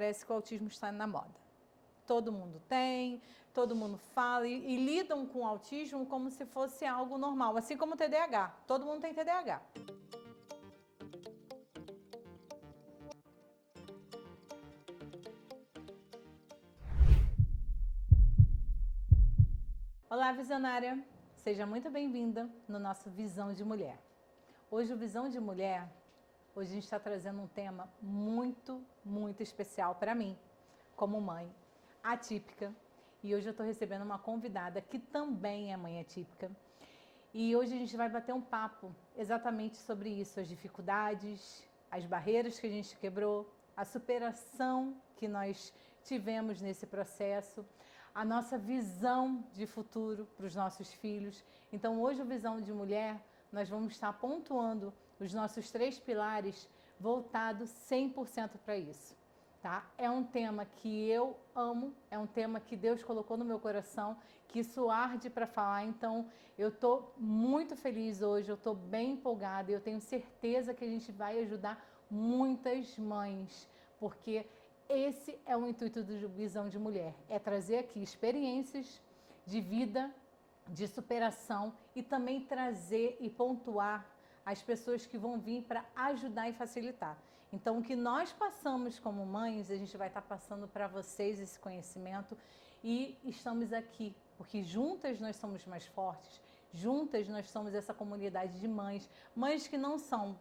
parece que o autismo está na moda. Todo mundo tem, todo mundo fala e lidam com o autismo como se fosse algo normal, assim como o TDAH. Todo mundo tem TDAH. Olá, visionária! Seja muito bem-vinda no nosso Visão de Mulher. Hoje o Visão de Mulher, hoje a gente está trazendo um tema muito especial para mim, como mãe atípica. E hoje eu estou recebendo uma convidada que também é mãe atípica. E hoje a gente vai bater um papo exatamente sobre isso, as dificuldades, as barreiras que a gente quebrou, a superação que nós tivemos nesse processo, a nossa visão de futuro para os nossos filhos. Então hoje o Visão de Mulher, nós vamos estar pontuando os nossos 3 pilares voltados 100% para isso. Tá? É um tema que eu amo, é um tema que Deus colocou no meu coração, que isso arde para falar, então eu estou muito feliz hoje, eu estou bem empolgada e eu tenho certeza que a gente vai ajudar muitas mães, porque esse é o intuito do Visão de Mulher, é trazer aqui experiências de vida, de superação e também trazer e pontuar as pessoas que vão vir para ajudar e facilitar. Então, o que nós passamos como mães, a gente vai estar passando para vocês esse conhecimento e estamos aqui, porque juntas nós somos mais fortes, juntas nós somos essa comunidade de mães, mães que não são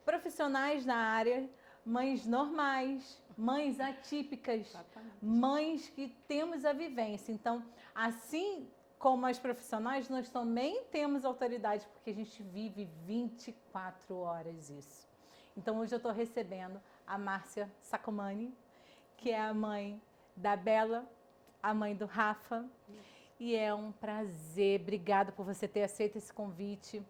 profissionais na área, mães normais, mães atípicas, exatamente, mães que temos a vivência. Então, assim como as profissionais, nós também temos autoridade, porque a gente vive 24 horas isso. Então, hoje eu estou recebendo a Márcia Sacomani, que é a mãe da Bela, a mãe do Rafa. E é um prazer, obrigada por você ter aceito esse convite,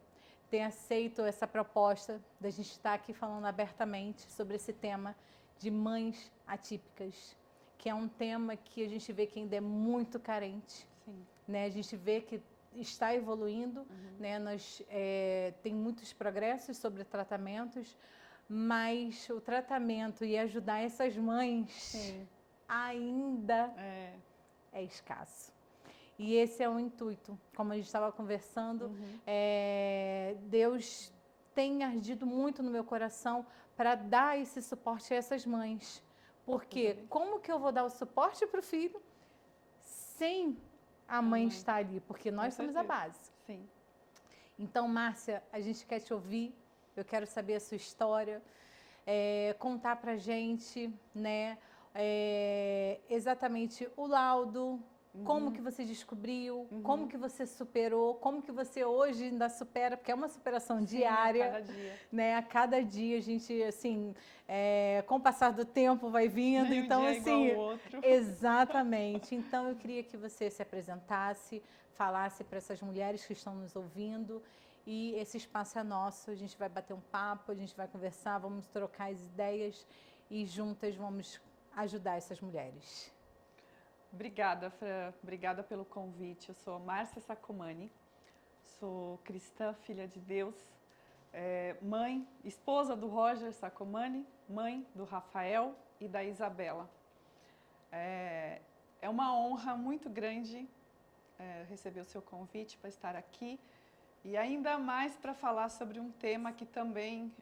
ter aceito essa proposta da gente estar aqui falando abertamente sobre esse tema de mães atípicas, que é um tema que a gente vê que ainda é muito carente. Sim. Né? A gente vê que está evoluindo, né? Tem muitos progressos sobre tratamentos, mas o tratamento e ajudar essas mães Sim. ainda é escasso. E esse é o intuito, como a gente estava conversando, Deus tem ardido muito no meu coração para dar esse suporte a essas mães. Porque como que eu vou dar o suporte para o filho sem a mãe estar ali? Porque nós somos a base. Sim. Então, Márcia, a gente quer te ouvir, eu quero saber a sua história, contar pra gente, né, exatamente o laudo, como que você descobriu, como que você superou, como que você hoje ainda supera, porque é uma superação Sim, diária. A cada dia. Né? A cada dia a gente, assim, com o passar do tempo vai vindo. Nem então, um dia assim, igual ao outro. Exatamente. Então, eu queria que você se apresentasse, falasse para essas mulheres que estão nos ouvindo. E esse espaço é nosso, a gente vai bater um papo, a gente vai conversar, vamos trocar as ideias e juntas vamos ajudar essas mulheres. Obrigada, Fran. Obrigada pelo convite. Eu sou Márcia Sacomani, sou cristã, filha de Deus, mãe, esposa do Roger Sacomani, mãe do Rafael e da Isabela. É uma honra muito grande receber o seu convite para estar aqui e ainda mais para falar sobre um tema que também,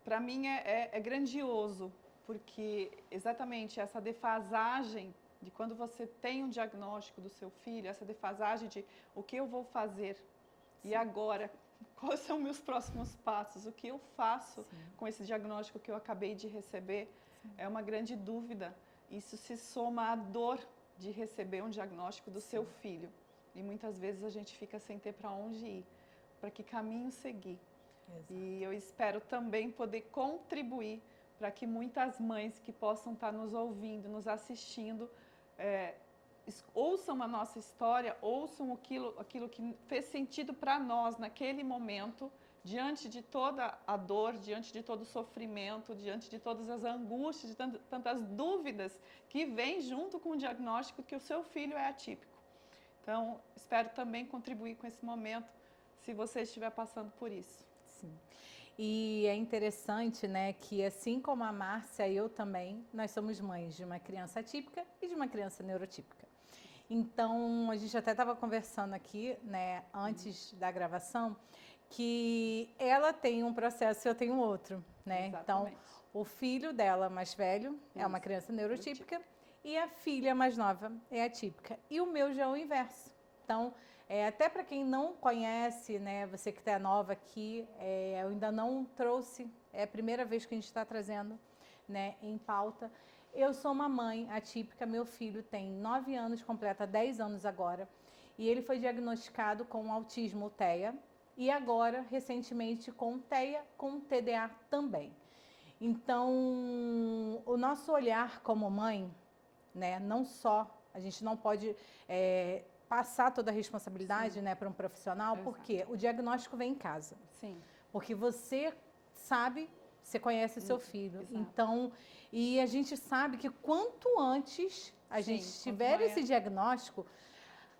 para mim, é grandioso. Porque exatamente essa defasagem de quando você tem um diagnóstico do seu filho, essa defasagem de o que eu vou fazer Sim. e agora, quais são meus próximos passos, o que eu faço Sim. com esse diagnóstico que eu acabei de receber, Sim. é uma grande dúvida. Isso se soma à dor de receber um diagnóstico do Sim. seu filho. E muitas vezes a gente fica sem ter para onde ir, para que caminho seguir. Exato. E eu espero também poder contribuir para que muitas mães que possam estar nos ouvindo, nos assistindo, ouçam a nossa história, ouçam aquilo que fez sentido para nós naquele momento, diante de toda a dor, diante de todo o sofrimento, diante de todas as angústias, de tantas dúvidas que vêm junto com o diagnóstico que o seu filho é atípico. Então, espero também contribuir com esse momento, se você estiver passando por isso. Sim. E é interessante, né, que assim como a Márcia, eu também, nós somos mães de uma criança atípica e de uma criança neurotípica. Então, a gente até estava conversando aqui, né, antes da gravação, que ela tem um processo e eu tenho outro, né? Exatamente. Então, o filho dela mais velho é uma criança neurotípica e a filha mais nova é atípica. E o meu já é o inverso. Então, até para quem não conhece, né, você que está nova aqui, eu ainda não trouxe, é a primeira vez que a gente está trazendo, né, em pauta. Eu sou uma mãe atípica, meu filho tem 9 anos, completa 10 anos agora, e ele foi diagnosticado com autismo TEA, e agora, recentemente, com TEA, com TDA também. Então, o nosso olhar como mãe, né, não só, a gente não pode passar toda a responsabilidade, né, para um profissional, Exato. Porque o diagnóstico vem em casa. Sim. Porque você sabe, você conhece o seu filho. Exato. Então, e a gente sabe que quanto antes a gente tiver esse diagnóstico,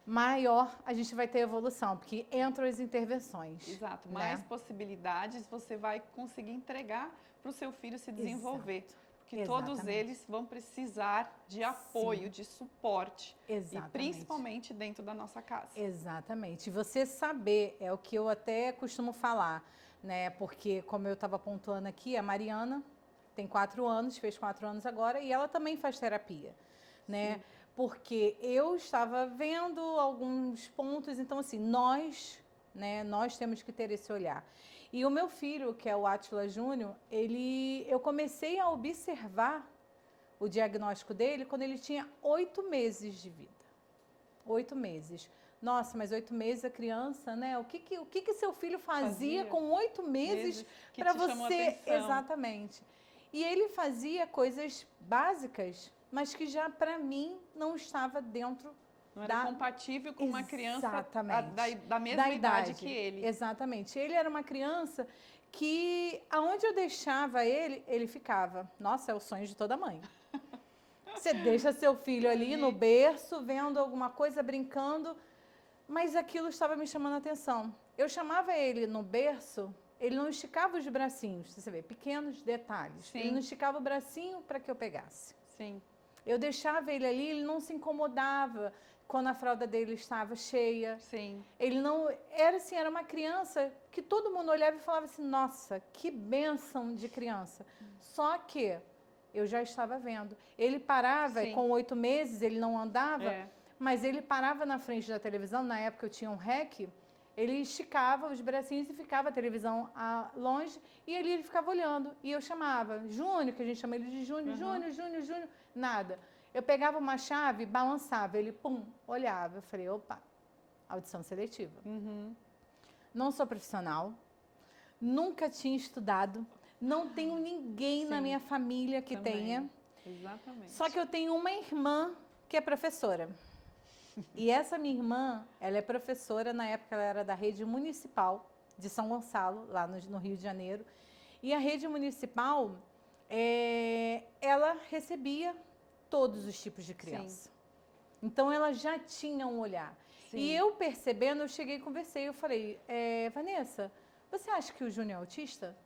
maior a gente vai ter evolução, porque entram as intervenções. Exato, né? mais possibilidades você vai conseguir entregar para o seu filho se desenvolver. Exato. Porque todos eles vão precisar de apoio, Sim. de suporte. Exatamente. E principalmente dentro da nossa casa. Exatamente. Você saber, é o que eu até costumo falar, né? Porque, como eu estava pontuando aqui, a Mariana tem 4 anos, fez 4 anos agora, e ela também faz terapia, né? Sim. Porque eu estava vendo alguns pontos, então assim, nós temos que ter esse olhar. E o meu filho, que é o Átila Júnior, eu comecei a observar o diagnóstico dele quando ele tinha 8 meses de vida. 8 meses. Nossa, mas 8 meses a criança, né? O que seu filho fazia com 8 meses para você? Exatamente. E ele fazia coisas básicas, mas que já para mim não estava dentro. Não era compatível com uma criança da mesma da idade que ele. Exatamente. Ele era uma criança que, aonde eu deixava ele, ele ficava. Nossa, é o sonho de toda mãe. Você deixa seu filho ali no berço, vendo alguma coisa, brincando, mas aquilo estava me chamando a atenção. Eu chamava ele no berço, ele não esticava os bracinhos, você vê, pequenos detalhes. Sim. Ele não esticava o bracinho para que eu pegasse. Sim. Eu deixava ele ali, ele não se incomodava quando a fralda dele estava cheia. Sim. Ele não... Era assim, era uma criança que todo mundo olhava e falava assim, nossa, que bênção de criança. Só que eu já estava vendo. Ele parava, com 8 meses, ele não andava, mas ele parava na frente da televisão, na época eu tinha um REC, ele esticava os bracinhos e ficava a televisão longe, e ele ficava olhando. E eu chamava, Júnior, que a gente chama ele de Júnior, Júnior, nada. Eu pegava uma chave, balançava, ele, pum, olhava. Eu falei, opa, audição seletiva. Não sou profissional, nunca tinha estudado, não tenho ninguém na minha família que tenha. Exatamente. Só que eu tenho uma irmã que é professora. E essa minha irmã, ela é professora, na época ela era da rede municipal de São Gonçalo, lá no Rio de Janeiro. E a rede municipal, ela recebia todos os tipos de criança. Então, ela já tinha um olhar. E eu percebendo, eu cheguei e conversei, eu falei, Vanessa, você acha que o Júnior é autista?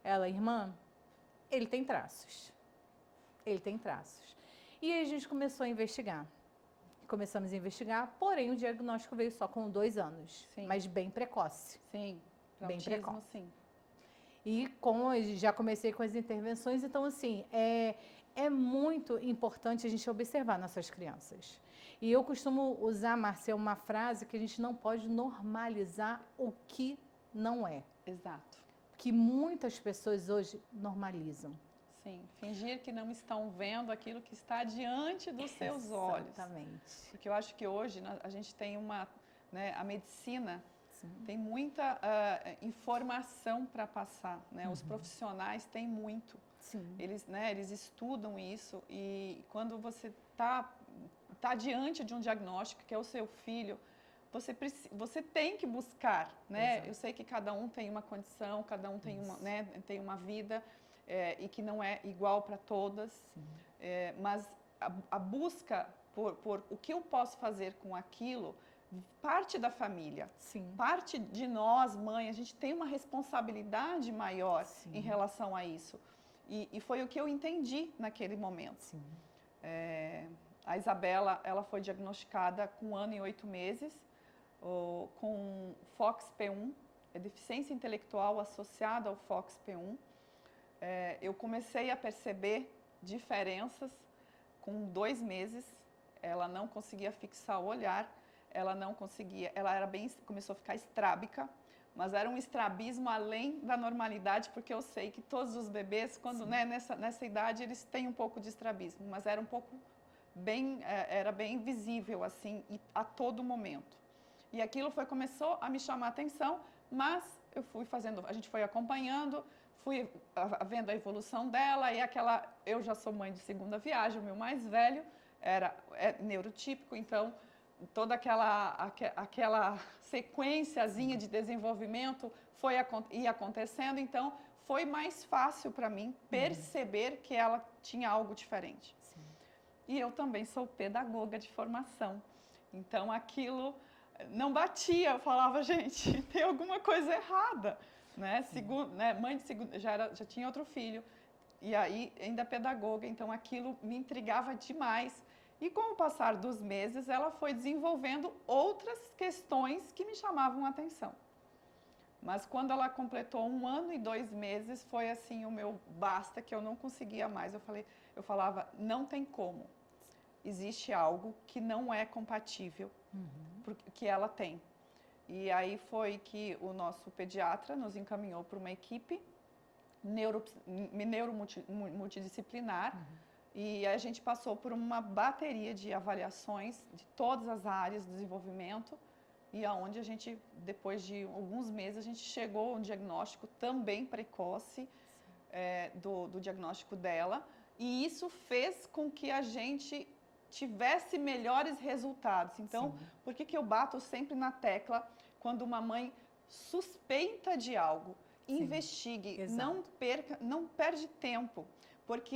Ela, irmã, ele tem traços. Ele tem traços. E aí a gente começou a investigar. Começamos a investigar, porém o diagnóstico veio só com 2 anos, mas bem precoce. Sim, bem precoce. Sim. E já comecei com as intervenções, então assim, é muito importante a gente observar nossas crianças. E eu costumo usar, Márcia, uma frase que a gente não pode normalizar o que não é. Exato. Que muitas pessoas hoje normalizam. Sim, fingir que não estão vendo aquilo que está diante dos seus olhos. Exatamente. Porque eu acho que hoje a gente tem a medicina tem muita informação para passar, né? Os profissionais têm muito. Sim. Eles estudam isso e quando você tá diante de um diagnóstico que é o seu filho, você tem que buscar, né? Exato. Eu sei que cada um tem uma condição, cada um tem uma vida e que não é igual para todas, mas a busca por o que eu posso fazer com aquilo parte da família. Sim. Parte de nós, mãe, a gente tem uma responsabilidade maior Sim. em relação a isso. E foi o que eu entendi naquele momento. Sim. A Isabela, ela foi diagnosticada com 1 ano e 8 meses, com FOXP1, deficiência intelectual associada ao FOXP1. Eu comecei a perceber diferenças com 2 meses. Ela não conseguia fixar o olhar, começou a ficar estrábica, mas era um estrabismo além da normalidade, porque eu sei que todos os bebês, quando nessa idade, eles têm um pouco de estrabismo, mas era um pouco era bem visível assim, a todo momento. E aquilo começou a me chamar a atenção, mas eu fui fazendo, a gente foi acompanhando, fui vendo a evolução dela, e eu já sou mãe de segunda viagem, o meu mais velho é neurotípico, então toda aquela sequenciazinha de desenvolvimento ia acontecendo, então foi mais fácil para mim perceber que ela tinha algo diferente. Sim. E eu também sou pedagoga de formação, então aquilo não batia, eu falava, gente, tem alguma coisa errada, né? Mãe de segunda, já tinha outro filho, e aí ainda pedagoga, então aquilo me intrigava demais. E com o passar dos meses, ela foi desenvolvendo outras questões que me chamavam a atenção. Mas quando ela completou 1 ano e 2 meses, foi assim o meu basta, que eu não conseguia mais. Eu falava, não tem como. Existe algo que não é compatível, que ela tem. E aí foi que o nosso pediatra nos encaminhou para uma equipe multidisciplinar. E a gente passou por uma bateria de avaliações de todas as áreas do desenvolvimento, e aonde a gente, depois de alguns meses, a gente chegou a um diagnóstico também precoce do diagnóstico dela, e isso fez com que a gente tivesse melhores resultados. Então, por que eu bato sempre na tecla quando uma mãe suspeita de algo? Investigue, não perde tempo. Porque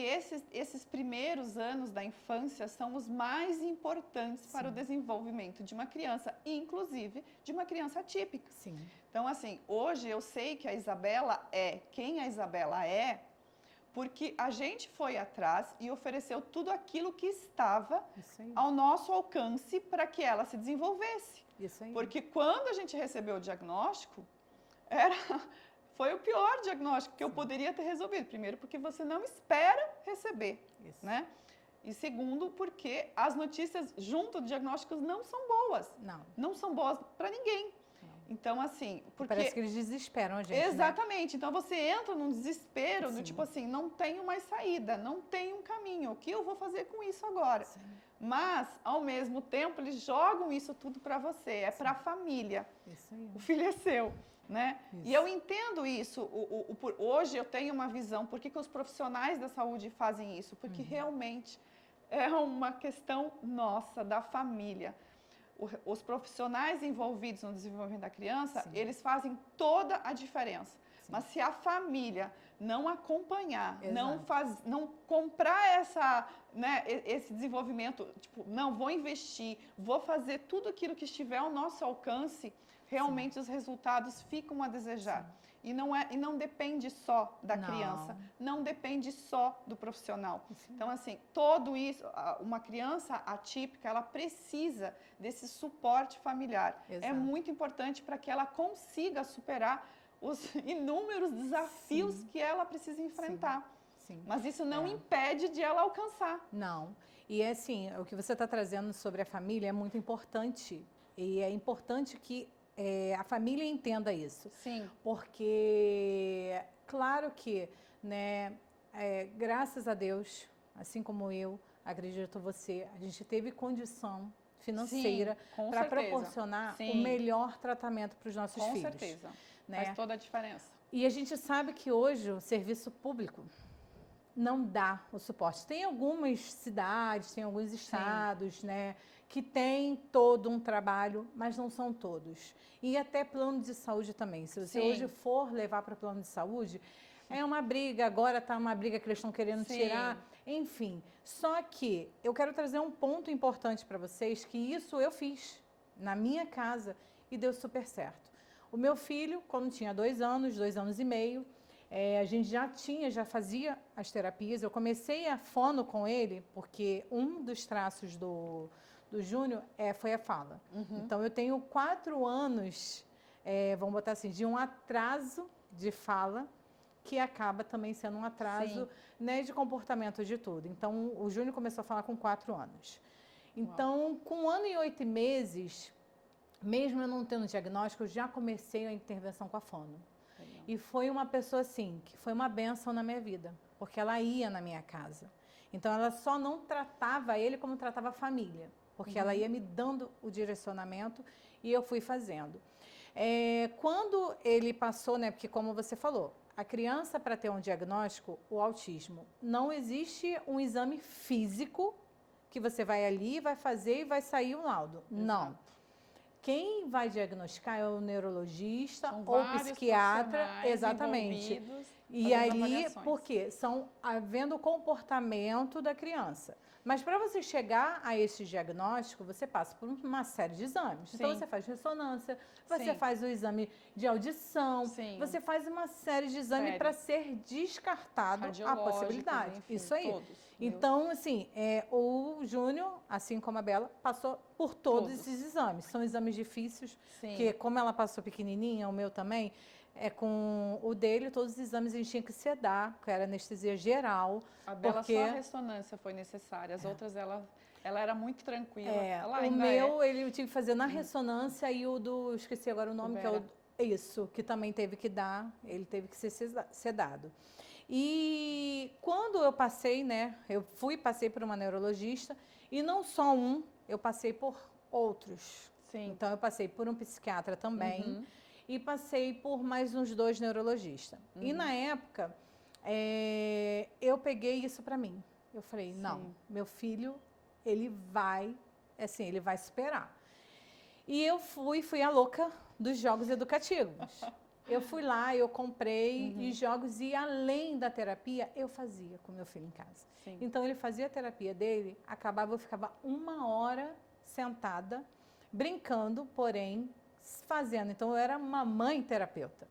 esses primeiros anos da infância são os mais importantes para o desenvolvimento de uma criança, inclusive de uma criança atípica. Sim. Então, assim, hoje eu sei que a Isabela é quem a Isabela é, porque a gente foi atrás e ofereceu tudo aquilo que estava ao nosso alcance para que ela se desenvolvesse. Isso aí. Porque quando a gente recebeu o diagnóstico, foi o pior diagnóstico que eu poderia ter resolvido. Primeiro, porque você não espera receber, né? E segundo, porque as notícias junto do diagnóstico não são boas. Não são boas para ninguém. Então, assim... Parece que eles desesperam a gente, Exatamente. Então, você entra num desespero, do tipo assim, não tenho mais saída, não tenho um caminho. O que eu vou fazer com isso agora? Mas, ao mesmo tempo, eles jogam isso tudo para você. Para a família. O filho é seu. Né? E eu entendo isso. Hoje eu tenho uma visão. Por que os profissionais da saúde fazem isso? Porque realmente é uma questão nossa, da família. Os profissionais envolvidos no desenvolvimento da criança, eles fazem toda a diferença. Mas se a família não acompanhar, não comprar esse desenvolvimento, tipo, não, vou investir, vou fazer tudo aquilo que estiver ao nosso alcance, realmente os resultados ficam a desejar. E não depende só da criança, não depende só do profissional. Então, assim, tudo isso, uma criança atípica, ela precisa desse suporte familiar. É muito importante para que ela consiga superar os inúmeros desafios que ela precisa enfrentar. Mas isso não impede de ela alcançar. Não. E assim, o que você está trazendo sobre a família é muito importante. E é importante que a família entenda isso. Porque, claro que, né, graças a Deus, assim como eu, acredito você, a gente teve condição financeira para proporcionar o melhor tratamento para os nossos filhos. Com certeza. Né? Faz toda a diferença. E a gente sabe que hoje o serviço público não dá o suporte. Tem algumas cidades, tem alguns estados, né, que tem todo um trabalho, mas não são todos. E até plano de saúde também. Se você hoje for levar para o plano de saúde, é uma briga, agora está uma briga que eles estão querendo tirar, enfim. Só que eu quero trazer um ponto importante para vocês, que isso eu fiz, na minha casa e deu super certo. O meu filho, quando tinha 2 anos e meio, a gente já fazia as terapias. Eu comecei a fono com ele, porque um dos traços do Júnior foi a fala. Então, eu tenho 4 anos, vamos botar assim, de um atraso de fala, que acaba também sendo um atraso, né, de comportamento de tudo. Então, o Júnior começou a falar com 4 anos. Então, com 1 ano e 8 meses, mesmo eu não tendo diagnóstico, eu já comecei a intervenção com a fono. Legal. E foi uma pessoa, assim, que foi uma bênção na minha vida, porque ela ia na minha casa. Então, ela só não tratava ele como tratava a família, porque ela ia me dando o direcionamento e eu fui fazendo. Quando ele passou, né, porque como você falou, a criança, para ter um diagnóstico, o autismo, não existe um exame físico que você vai ali, vai fazer e vai sair um laudo. Exato. Não. Quem vai diagnosticar é o neurologista ou o psiquiatra, exatamente. E aí, por quê? São vendo o comportamento da criança. Mas para você chegar a esse diagnóstico, você passa por uma série de exames. Sim. Então, você faz ressonância, você faz o exame de audição, você faz uma série de exames para ser descartado a possibilidade. Enfim, isso aí. Todos. Então, assim, o Júnior, assim como a Bela, passou por todos esses exames. São exames difíceis, porque como ela passou pequenininha, o meu também, com o dele, todos os exames a gente tinha que sedar, que era anestesia geral. A Bela só a ressonância foi necessária, as outras ela era muito tranquila. O meu, ele tinha que fazer na ressonância e o do, esqueci agora o nome, que é isso, que também teve que dar, ele teve que ser sedado. E quando eu passei, né, passei por uma neurologista, e não só eu passei por outros. Então, eu passei por um psiquiatra também, e passei por mais uns 2 neurologistas. E na época, eu peguei isso para mim. Eu falei, não, meu filho, ele vai superar. E eu fui a louca dos jogos educativos. Eu fui lá, eu comprei os jogos e além da terapia, eu fazia com meu filho em casa. Então, ele fazia a terapia dele, eu ficava 1 hora sentada, brincando, porém, fazendo. Então, eu era uma mãe terapeuta.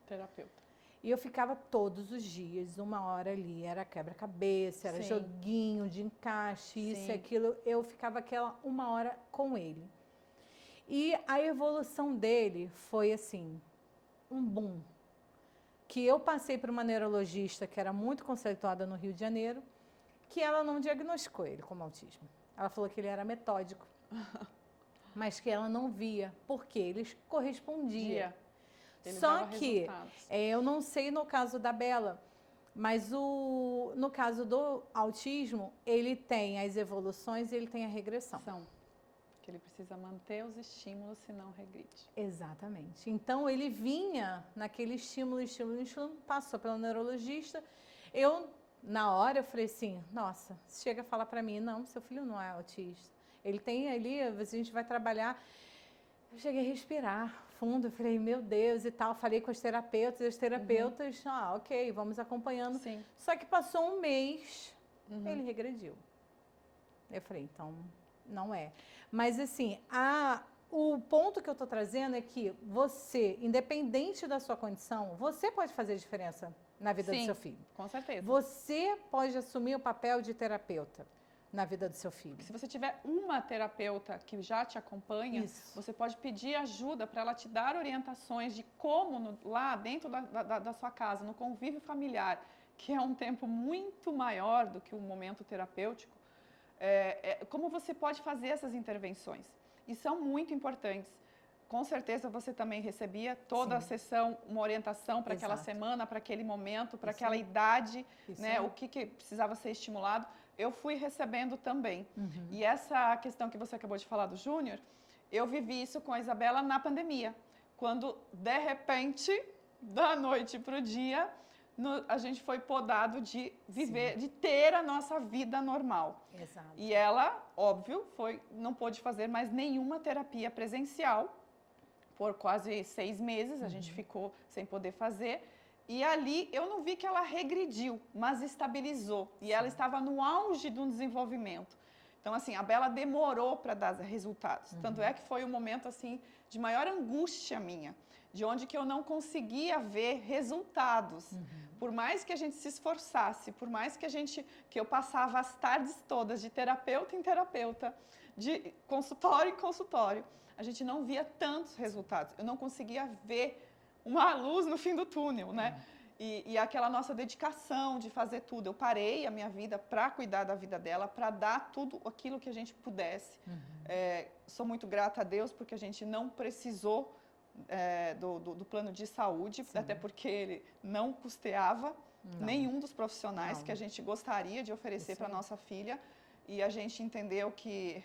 E eu ficava todos os dias, 1 hora ali, era quebra-cabeça, era joguinho de encaixe, isso e aquilo. Eu ficava aquela 1 hora com ele. E a evolução dele foi assim, um boom. Que eu passei por uma neurologista que era muito conceituada no Rio de Janeiro, que ela não diagnosticou ele como autismo. Ela falou que ele era metódico, mas que ela não via, porque ele correspondia. Só que, eu não sei no caso da Bela, mas no caso do autismo, ele tem as evoluções e ele tem a regressão. Que ele precisa manter os estímulos, senão regride. Exatamente. Então, ele vinha naquele estímulo, passou pelo neurologista. Na hora, eu falei assim, nossa, chega a falar para mim, não, seu filho não é autista. Ele tem ali, a gente vai trabalhar. Eu cheguei a respirar fundo, eu falei, meu Deus, e tal. Falei com as terapeutas, ok, vamos acompanhando. Só que passou 1 mês, ele regrediu. Eu falei, então, não é. Mas, assim, o ponto que eu estou trazendo é que você, independente da sua condição, você pode fazer diferença na vida do seu filho. Com certeza. Você pode assumir o papel de terapeuta na vida do seu filho. Se você tiver uma terapeuta que já te acompanha, você pode pedir ajuda para ela te dar orientações de como, lá dentro da sua casa, no convívio familiar, que é um tempo muito maior do que o momento terapêutico, como você pode fazer essas intervenções. E são muito importantes. Com certeza você também recebia toda a sessão, uma orientação para aquela semana, para aquele momento, para aquela idade, né, o que precisava ser estimulado. Eu fui recebendo também. E essa questão que você acabou de falar do Júnior, eu vivi isso com a Isabela na pandemia. Quando, de repente, da noite para o dia, a gente foi podado de viver, de ter a nossa vida normal. Exato. E ela, óbvio, não pôde fazer mais nenhuma terapia presencial. Por quase 6 meses, a gente ficou sem poder fazer. E ali eu não vi que ela regrediu, mas estabilizou. E ela estava no auge do desenvolvimento. Então, assim, a Bela demorou para dar resultados. Tanto é que foi um momento, assim, de maior angústia minha, de onde que eu não conseguia ver resultados. Por mais que a gente se esforçasse, por mais que eu passava as tardes todas de terapeuta em terapeuta, de consultório em consultório, a gente não via tantos resultados. Eu não conseguia ver uma luz no fim do túnel, né? E aquela nossa dedicação de fazer tudo. Eu parei a minha vida para cuidar da vida dela, para dar tudo aquilo que a gente pudesse. Sou muito grata a Deus porque a gente não precisou do plano de saúde, até porque ele não custeava nenhum dos profissionais que a gente gostaria de oferecer para nossa filha. E a gente entendeu que,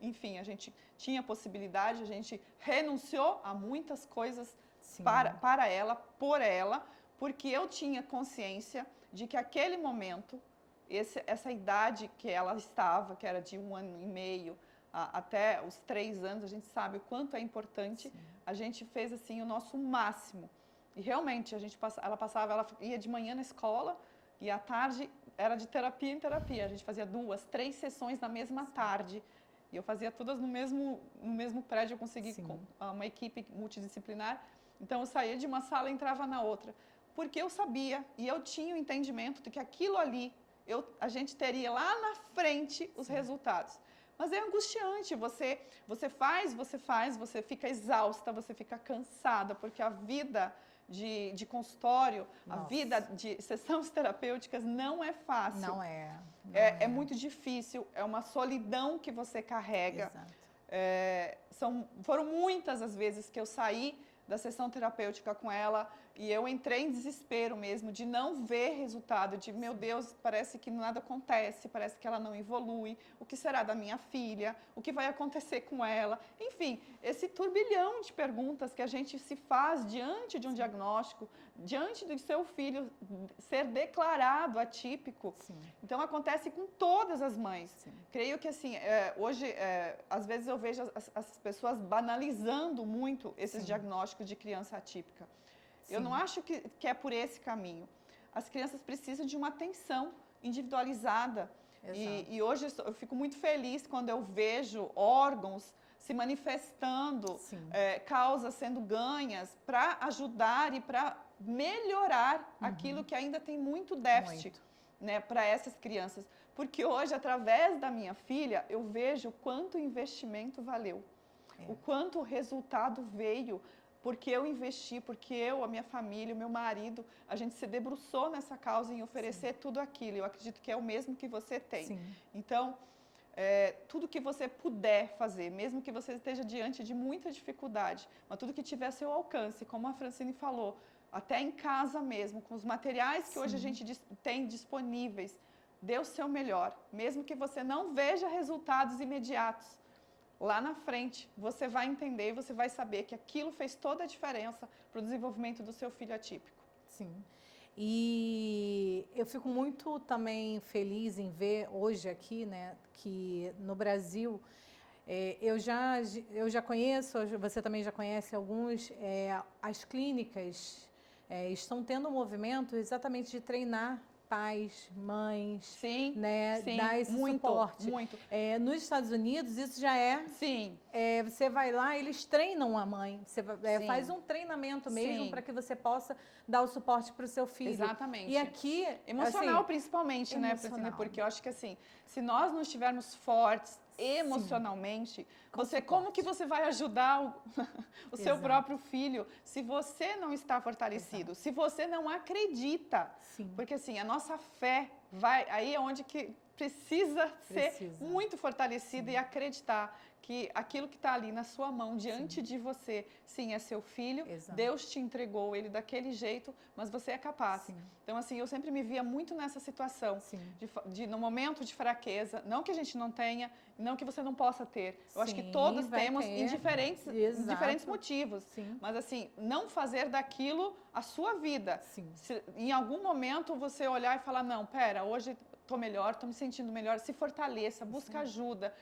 enfim, a gente tinha possibilidade, a gente renunciou a muitas coisas para ela, por ela, porque eu tinha consciência de que aquele momento, essa idade que ela estava, que era de 1 ano e meio até os 3 anos, a gente sabe o quanto é importante, a gente fez assim o nosso máximo. E realmente, ela ia de manhã na escola e à tarde era de terapia em terapia. A gente fazia 2, 3 sessões na mesma tarde. E eu fazia todas no mesmo prédio, eu consegui com uma equipe multidisciplinar. Então, eu saía de uma sala e entrava na outra. Porque eu sabia e eu tinha o entendimento de que aquilo ali, a gente teria lá na frente os resultados. Mas é angustiante, você faz, você fica exausta, você fica cansada, porque a vida de consultório, a vida de sessões terapêuticas não é fácil. Não é. É muito difícil, é uma solidão que você carrega. Foram muitas as vezes que eu saí da sessão terapêutica com ela e eu entrei em desespero mesmo de não ver resultado, de meu Deus, parece que nada acontece, parece que ela não evolui, o que será da minha filha, o que vai acontecer com ela, enfim, esse turbilhão de perguntas que a gente se faz diante de um diagnóstico, diante do seu filho ser declarado atípico. Então acontece com todas as mães. Creio que assim, hoje, às vezes eu vejo as pessoas banalizando muito esses diagnósticos de criança atípica. Eu não acho que é por esse caminho. As crianças precisam de uma atenção individualizada. E hoje eu fico muito feliz quando eu vejo órgãos se manifestando, causas sendo ganhas para ajudar e para melhorar aquilo que ainda tem muito déficit, né, para essas crianças. Porque hoje, através da minha filha, eu vejo o quanto o investimento valeu, o quanto o resultado veio, porque eu investi, porque eu, a minha família, o meu marido, a gente se debruçou nessa causa em oferecer tudo aquilo. Eu acredito que é o mesmo que você tem. Então, tudo que você puder fazer, mesmo que você esteja diante de muita dificuldade, mas tudo que tiver a seu alcance, como a Francine falou, até em casa mesmo, com os materiais que hoje a gente tem disponíveis, dê o seu melhor, mesmo que você não veja resultados imediatos. Lá na frente, você vai entender e você vai saber que aquilo fez toda a diferença para o desenvolvimento do seu filho atípico. E eu fico muito também feliz em ver hoje aqui, né, que no Brasil, eu já conheço, você também já conhece alguns, as clínicas estão tendo um movimento exatamente de treinar pais, mães, né, dar esse suporte. Nos Estados Unidos, isso já você vai lá, eles treinam a mãe, você faz um treinamento mesmo para que você possa dar o suporte para o seu filho. Exatamente. E aqui... Emocional, assim, principalmente, né, Francine? Porque eu acho que, assim, se nós não estivermos fortes emocionalmente, como que você vai ajudar o seu próprio filho se você não está fortalecido, se você não acredita? Porque assim, a nossa fé aí é onde que precisa ser muito fortalecida e acreditar que aquilo que está ali na sua mão, diante de você, é seu filho, Deus te entregou ele daquele jeito, mas você é capaz. Então, assim, eu sempre me via muito nessa situação, no momento de fraqueza, não que a gente não tenha, não que você não possa ter. Eu acho que todos temos em diferentes motivos, mas assim, não fazer daquilo a sua vida. Se, em algum momento você olhar e falar, não, pera, hoje... estou melhor, estou me sentindo melhor, se fortaleça, busca ajuda,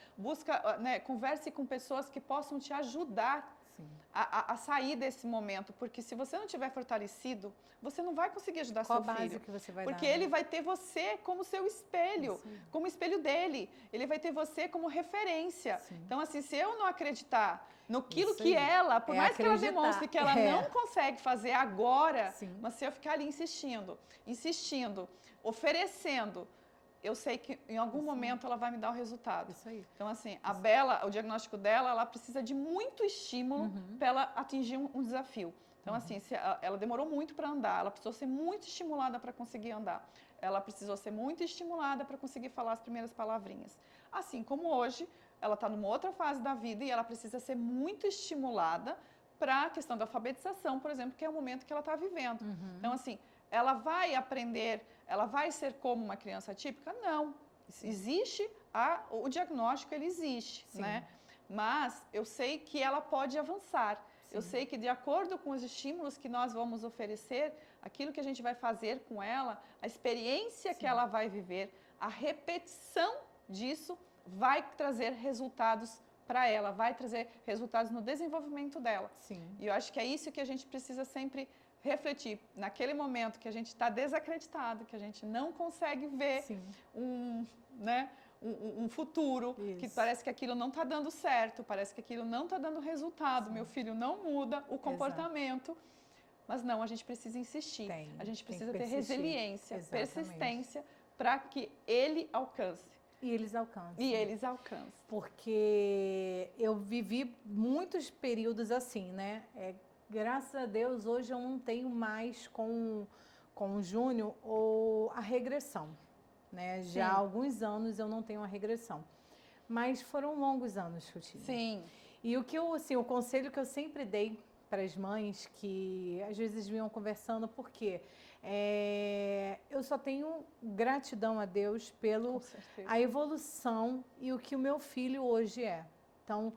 converse com pessoas que possam te ajudar Sim. a sair desse momento, porque se você não tiver fortalecido, você não vai conseguir ajudar Qual seu a base filho. que você vai Porque dar, ele né? vai ter você como seu espelho, Isso aí. como espelho dele. Ele vai ter você como referência. Sim. Então, assim, se eu não acreditar no que Isso que aí. ela, por É mais que ela acreditar. demonstre que ela não consegue fazer agora, Sim. mas se eu ficar ali insistindo, oferecendo, eu sei que em algum momento ela vai me dar o resultado. Isso aí. Então, assim, a Bela, o diagnóstico dela, ela precisa de muito estímulo para ela atingir um desafio. Então, assim, ela demorou muito para andar, ela precisou ser muito estimulada para conseguir andar. Ela precisou ser muito estimulada para conseguir falar as primeiras palavrinhas. Assim como hoje, ela está numa outra fase da vida e ela precisa ser muito estimulada para a questão da alfabetização, por exemplo, que é o momento que ela está vivendo. Então, assim, ela vai aprender, ela vai ser como uma criança típica? Não. Existe o diagnóstico, ele existe, Sim. né? Mas eu sei que ela pode avançar. Sim. Eu sei que de acordo com os estímulos que nós vamos oferecer, aquilo que a gente vai fazer com ela, a experiência que ela vai viver, a repetição disso vai trazer resultados para ela, vai trazer resultados no desenvolvimento dela. Sim. E eu acho que é isso que a gente precisa sempre refletir. Naquele momento que a gente está desacreditado, que a gente não consegue ver um futuro, que parece que aquilo não está dando certo, parece que aquilo não está dando resultado, meu filho não muda o comportamento. Mas não, a gente precisa insistir, a gente precisa ter resiliência, persistência, para que ele alcance. E eles alcançam. E eles alcançam. Porque eu vivi muitos períodos assim, né? Graças a Deus, hoje eu não tenho mais com o Júnior a regressão, né? Já há alguns anos eu não tenho a regressão. Mas foram longos anos que eu tive. Sim. E o conselho que eu sempre dei para as mães, que às vezes vinham conversando, porque eu só tenho gratidão a Deus pela a evolução e o que o meu filho hoje é. Então,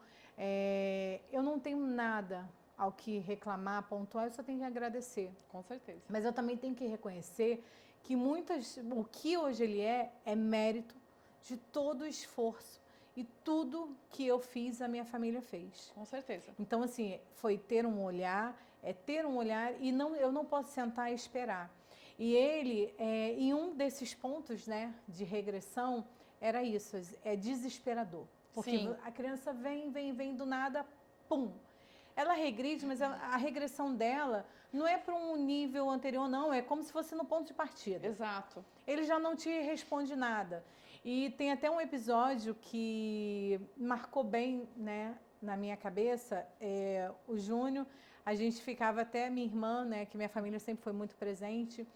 eu não tenho nada ao que reclamar, pontuar, eu só tenho que agradecer. Com certeza. Mas eu também tenho que reconhecer que o que hoje ele é mérito de todo o esforço e tudo que eu fiz, a minha família fez. Com certeza. Então, assim, foi ter um olhar e eu não posso sentar e esperar. E ele, em um desses pontos, né, de regressão, era isso, é desesperador. Porque a criança vem do nada, pum. Ela regride, mas a regressão dela não é para um nível anterior, não. É como se fosse no ponto de partida. Exato. Ele já não te responde nada. E tem até um episódio que marcou bem, né, na minha cabeça. O Júnior, a gente ficava até, minha irmã, né, que minha família sempre foi muito presente,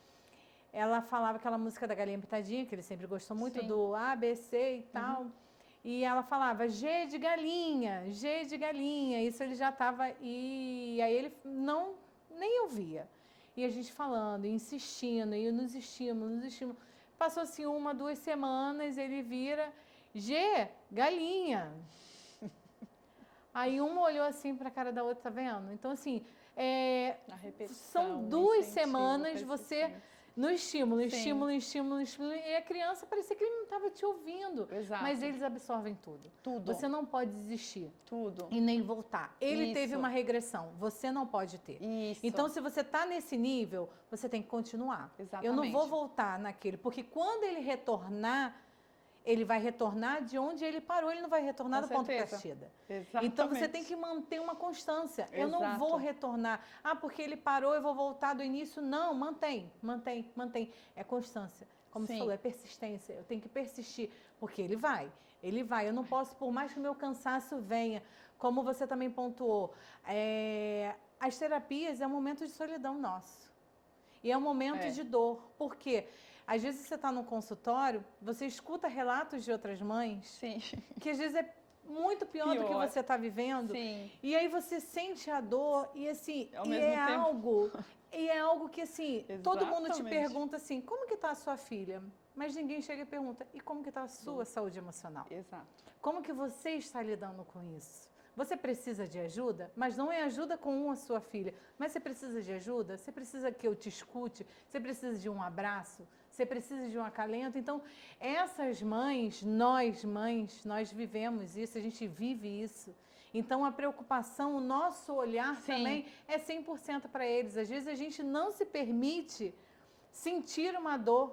ela falava aquela música da Galinha Pitadinha, que ele sempre gostou muito, do A, B, C e tal. E ela falava G de galinha, G de galinha. Isso ele já estava... E aí ele nem ouvia. E a gente falando, insistindo, e nos estímulos. Passou-se 1, 2 semanas, ele vira G, galinha. Aí uma olhou assim para a cara da outra, tá vendo? Então, assim, são 2 semanas você... No estímulo, e a criança parecia que ele não estava te ouvindo. Exato. Mas eles absorvem tudo. Tudo. Você não pode desistir. Tudo. E nem voltar. Ele teve uma regressão, você não pode ter. Isso. Então, se você está nesse nível, você tem que continuar. Exatamente. Eu não vou voltar naquele, porque quando ele retornar, ele vai retornar de onde ele parou, ele não vai retornar do ponto de partida. Exatamente. Então, você tem que manter uma constância. Eu não vou retornar. porque ele parou, eu vou voltar do início. Não, mantém. É constância. Como você falou, é persistência. Eu tenho que persistir, porque ele vai. Eu não posso, por mais que o meu cansaço venha, como você também pontuou, as terapias é um momento de solidão nosso. E é um momento de dor. Por quê? Às vezes você está no consultório, você escuta relatos de outras mães, que às vezes é muito pior do que você está vivendo. Sim. E aí você sente a dor e assim, é algo que assim, todo mundo te pergunta assim, como que está a sua filha? Mas ninguém chega e pergunta, e como que está a sua saúde emocional? Exato. Como que você está lidando com isso? Você precisa de ajuda, mas não é ajuda com a sua filha. Mas você precisa de ajuda, você precisa que eu te escute, você precisa de um abraço, você precisa de um acalento. Então, essas mães, nós vivemos isso, a gente vive isso. Então, a preocupação, o nosso olhar também é 100% para eles. Às vezes, a gente não se permite sentir uma dor.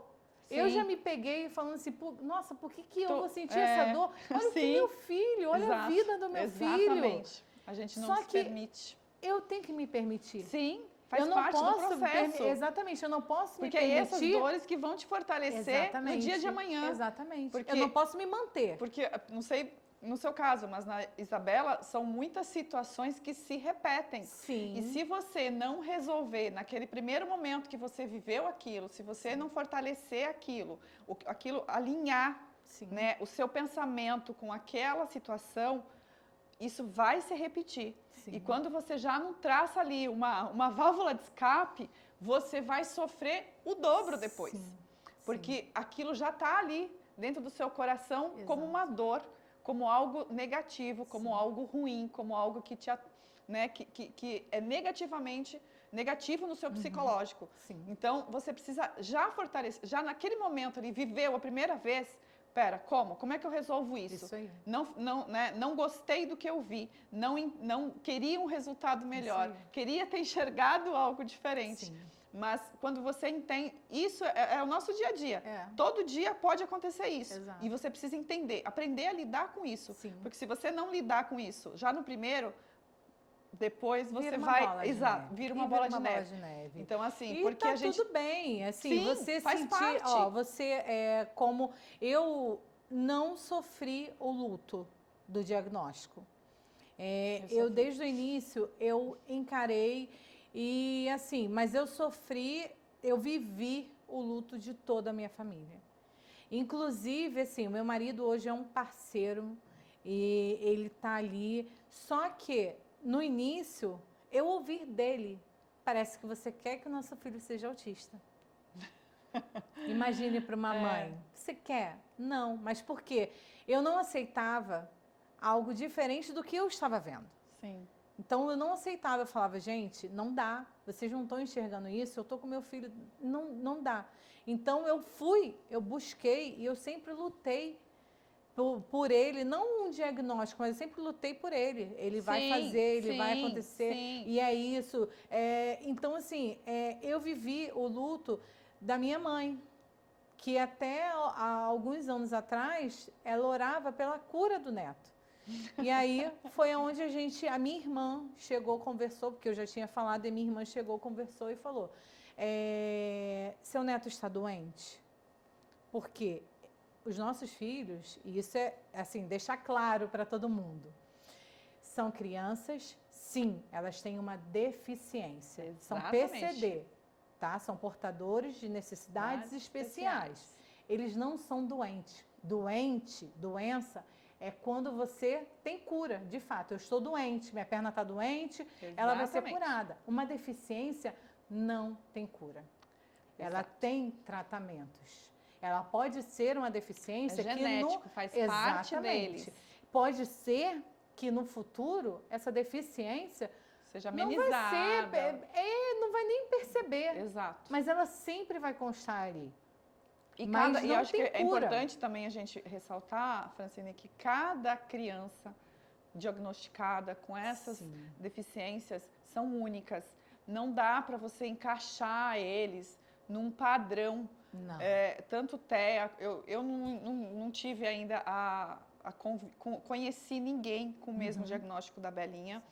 Eu já me peguei falando assim, nossa, por que eu vou sentir essa dor? Olha o que meu filho, olha a vida do meu filho. A gente não se permite. Eu tenho que me permitir. Sim, faz parte do processo. Exatamente, eu não posso me permitir. Porque é essas dores que vão te fortalecer no dia de amanhã. Exatamente. Porque eu não posso me manter. Porque, não sei no seu caso, mas na Isabela, são muitas situações que se repetem. Sim. E se você não resolver naquele primeiro momento que você viveu aquilo, se você não fortalecer aquilo alinhar, né, o seu pensamento com aquela situação, isso vai se repetir. Sim. E quando você já não traça ali uma válvula de escape, você vai sofrer o dobro depois. Sim. Porque aquilo já está ali dentro do seu coração como uma dor, como algo negativo, como algo ruim, como algo que que é negativo no seu psicológico. Sim. Então, você precisa já fortalecer, já naquele momento ali, viveu a primeira vez, como é que eu resolvo isso? Isso aí. Não gostei do que eu vi, não queria um resultado melhor, queria ter enxergado algo diferente. Sim. Mas quando você entende, isso é o nosso dia a dia. Todo dia pode acontecer isso. Exato. E você precisa entender, aprender a lidar com isso. Sim. Porque se você não lidar com isso já no primeiro, depois você vira uma bola de neve. Então, assim, e porque tá a gente... tudo bem, assim, Sim, você faz sentir, parte. você como eu não sofri o luto do diagnóstico. Eu desde o início eu encarei e assim, mas eu vivi o luto de toda a minha família. Inclusive, assim, o meu marido hoje é um parceiro e ele tá ali, só que no início, eu ouvi dele, parece que você quer que o nosso filho seja autista. Imagine para uma mãe, você quer? Não, mas por quê? Eu não aceitava algo diferente do que eu estava vendo. Sim. Então, eu não aceitava, eu falava, gente, não dá, vocês não estão enxergando isso, eu estou com meu filho, não dá. Então, eu busquei e eu sempre lutei por ele, não um diagnóstico, mas eu sempre lutei por ele. Ele vai fazer, ele vai acontecer, e é isso. Então, assim, eu vivi o luto da minha mãe, que até há alguns anos atrás, ela orava pela cura do neto. E aí foi onde a minha irmã chegou, conversou, porque eu já tinha falado, e minha irmã chegou, conversou e falou, seu neto está doente? Porque os nossos filhos, e isso é assim, deixar claro para todo mundo, são crianças, sim, elas têm uma deficiência, Exatamente. São PCD, tá? São portadores de necessidades especiais. Eles não são doentes. Doença, é quando você tem cura, de fato. Eu estou doente, minha perna está doente, ela vai ser curada. Uma deficiência não tem cura. Ela tem tratamentos. Ela pode ser uma deficiência genético, faz parte deles. Pode ser que no futuro essa deficiência seja amenizada. Não vai nem perceber. Exato. Mas ela sempre vai constar ali. E acho que é importante também a gente ressaltar, Francine, que cada criança diagnosticada com essas deficiências são únicas. Não dá para você encaixar eles num padrão. Não. Tanto eu não tive ainda conheci ninguém com o mesmo diagnóstico da Belinha.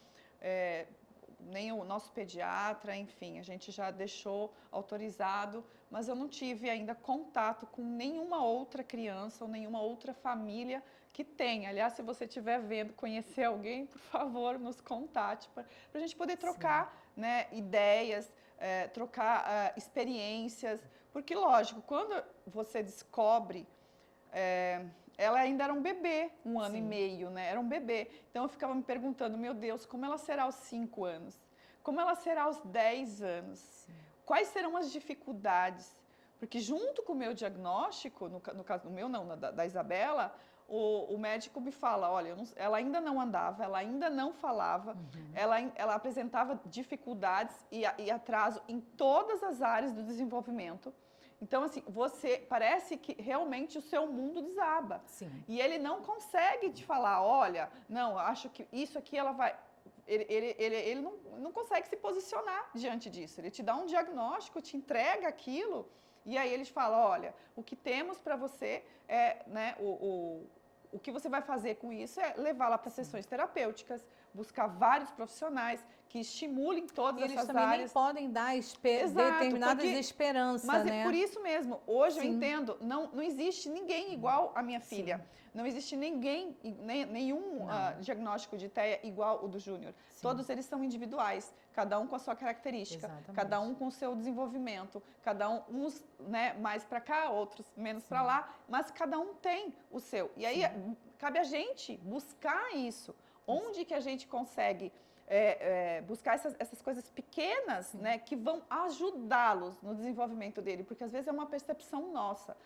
Nem o nosso pediatra, enfim, a gente já deixou autorizado, mas eu não tive ainda contato com nenhuma outra criança ou nenhuma outra família que tenha. Aliás, se você estiver vendo, conhecer alguém, por favor, nos contate para a gente poder trocar, né, ideias, trocar experiências, porque, lógico, quando você descobre... ela ainda era um bebê, 1 ano e meio, né? Era um bebê. Então, eu ficava me perguntando, meu Deus, como ela será aos 5 anos? Como ela será aos 10 anos? Sim. Quais serão as dificuldades? Porque junto com o meu diagnóstico, no caso do meu não, da Isabela, o médico me fala, olha, ela ainda não andava, ela ainda não falava, ela apresentava dificuldades e atraso em todas as áreas do desenvolvimento. Então, assim, parece que realmente o seu mundo desaba. Sim. E ele não consegue te falar, olha, não, acho que isso aqui ela vai... Ele não consegue se posicionar diante disso. Ele te dá um diagnóstico, te entrega aquilo, e aí ele te fala, olha, o que temos para você é, né, o que você vai fazer com isso é levá-la para sessões terapêuticas, buscar vários profissionais que estimulem todas Eles essas também nem áreas. podem dar Exato, determinadas porque- esperanças, Mas né? é por isso mesmo, hoje eu Sim. entendo, não existe ninguém igual a minha filha. Não existe ninguém, nenhum diagnóstico de TEA igual o do Júnior. Sim. Todos eles são individuais, cada um com a sua característica, Exatamente. cada um com o seu desenvolvimento, cada um, uns, né, mais para cá, outros menos para lá, mas cada um tem o seu. E aí cabe a gente buscar isso. Onde que a gente consegue buscar essas coisas pequenas, né, que vão ajudá-los no desenvolvimento dele, porque às vezes é uma percepção nossa.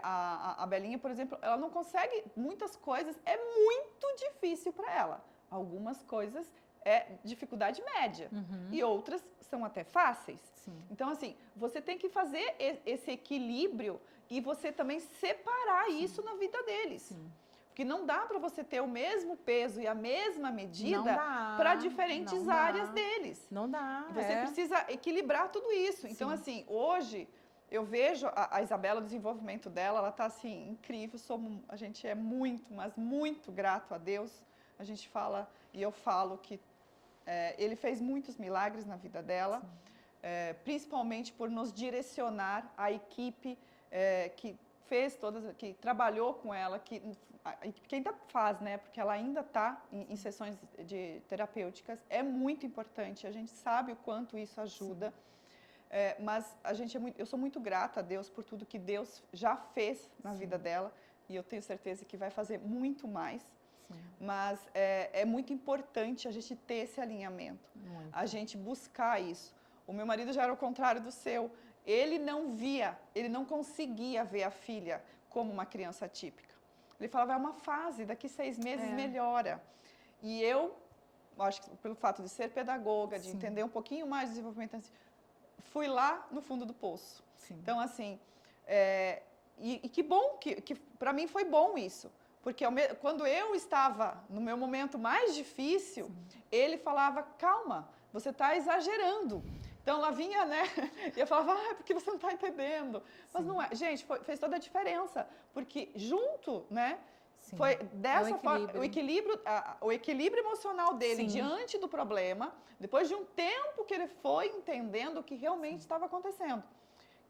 A Belinha, por exemplo, ela não consegue muitas coisas, é muito difícil para ela. Algumas coisas é dificuldade média e outras são até fáceis. Sim. Então, assim, você tem que fazer esse equilíbrio e você também separar isso na vida deles. Sim. Porque não dá para você ter o mesmo peso e a mesma medida para diferentes áreas deles. Não dá. Você precisa equilibrar tudo isso. Então, assim, hoje eu vejo a Isabela, o desenvolvimento dela, ela está assim, incrível. A gente é muito, mas muito grato a Deus. A gente fala, e eu falo que Ele fez muitos milagres na vida dela, principalmente por nos direcionar a equipe que fez que trabalhou com ela, que ainda faz, né? Porque ela ainda está em sessões terapêuticas. É muito importante. A gente sabe o quanto isso ajuda. Mas eu sou muito grata a Deus por tudo que Deus já fez na vida dela. E eu tenho certeza que vai fazer muito mais. Sim. Mas é muito importante a gente ter esse alinhamento. Muito. A gente buscar isso. O meu marido já era o contrário do seu. Ele não conseguia ver a filha como uma criança típica. Ele falava, é uma fase, daqui 6 meses melhora. E eu, acho que pelo fato de ser pedagoga, de entender um pouquinho mais de desenvolvimento, fui lá no fundo do poço. Sim. Então, assim, e que bom, que para mim foi bom isso. Porque quando eu estava no meu momento mais difícil, ele falava, calma, você está exagerando. Então, ela vinha, né, e eu falava, porque você não está entendendo. Mas não é. Gente, fez toda a diferença, porque junto, né, foi dessa forma, o equilíbrio emocional dele diante do problema, depois de um tempo que ele foi entendendo o que realmente estava acontecendo,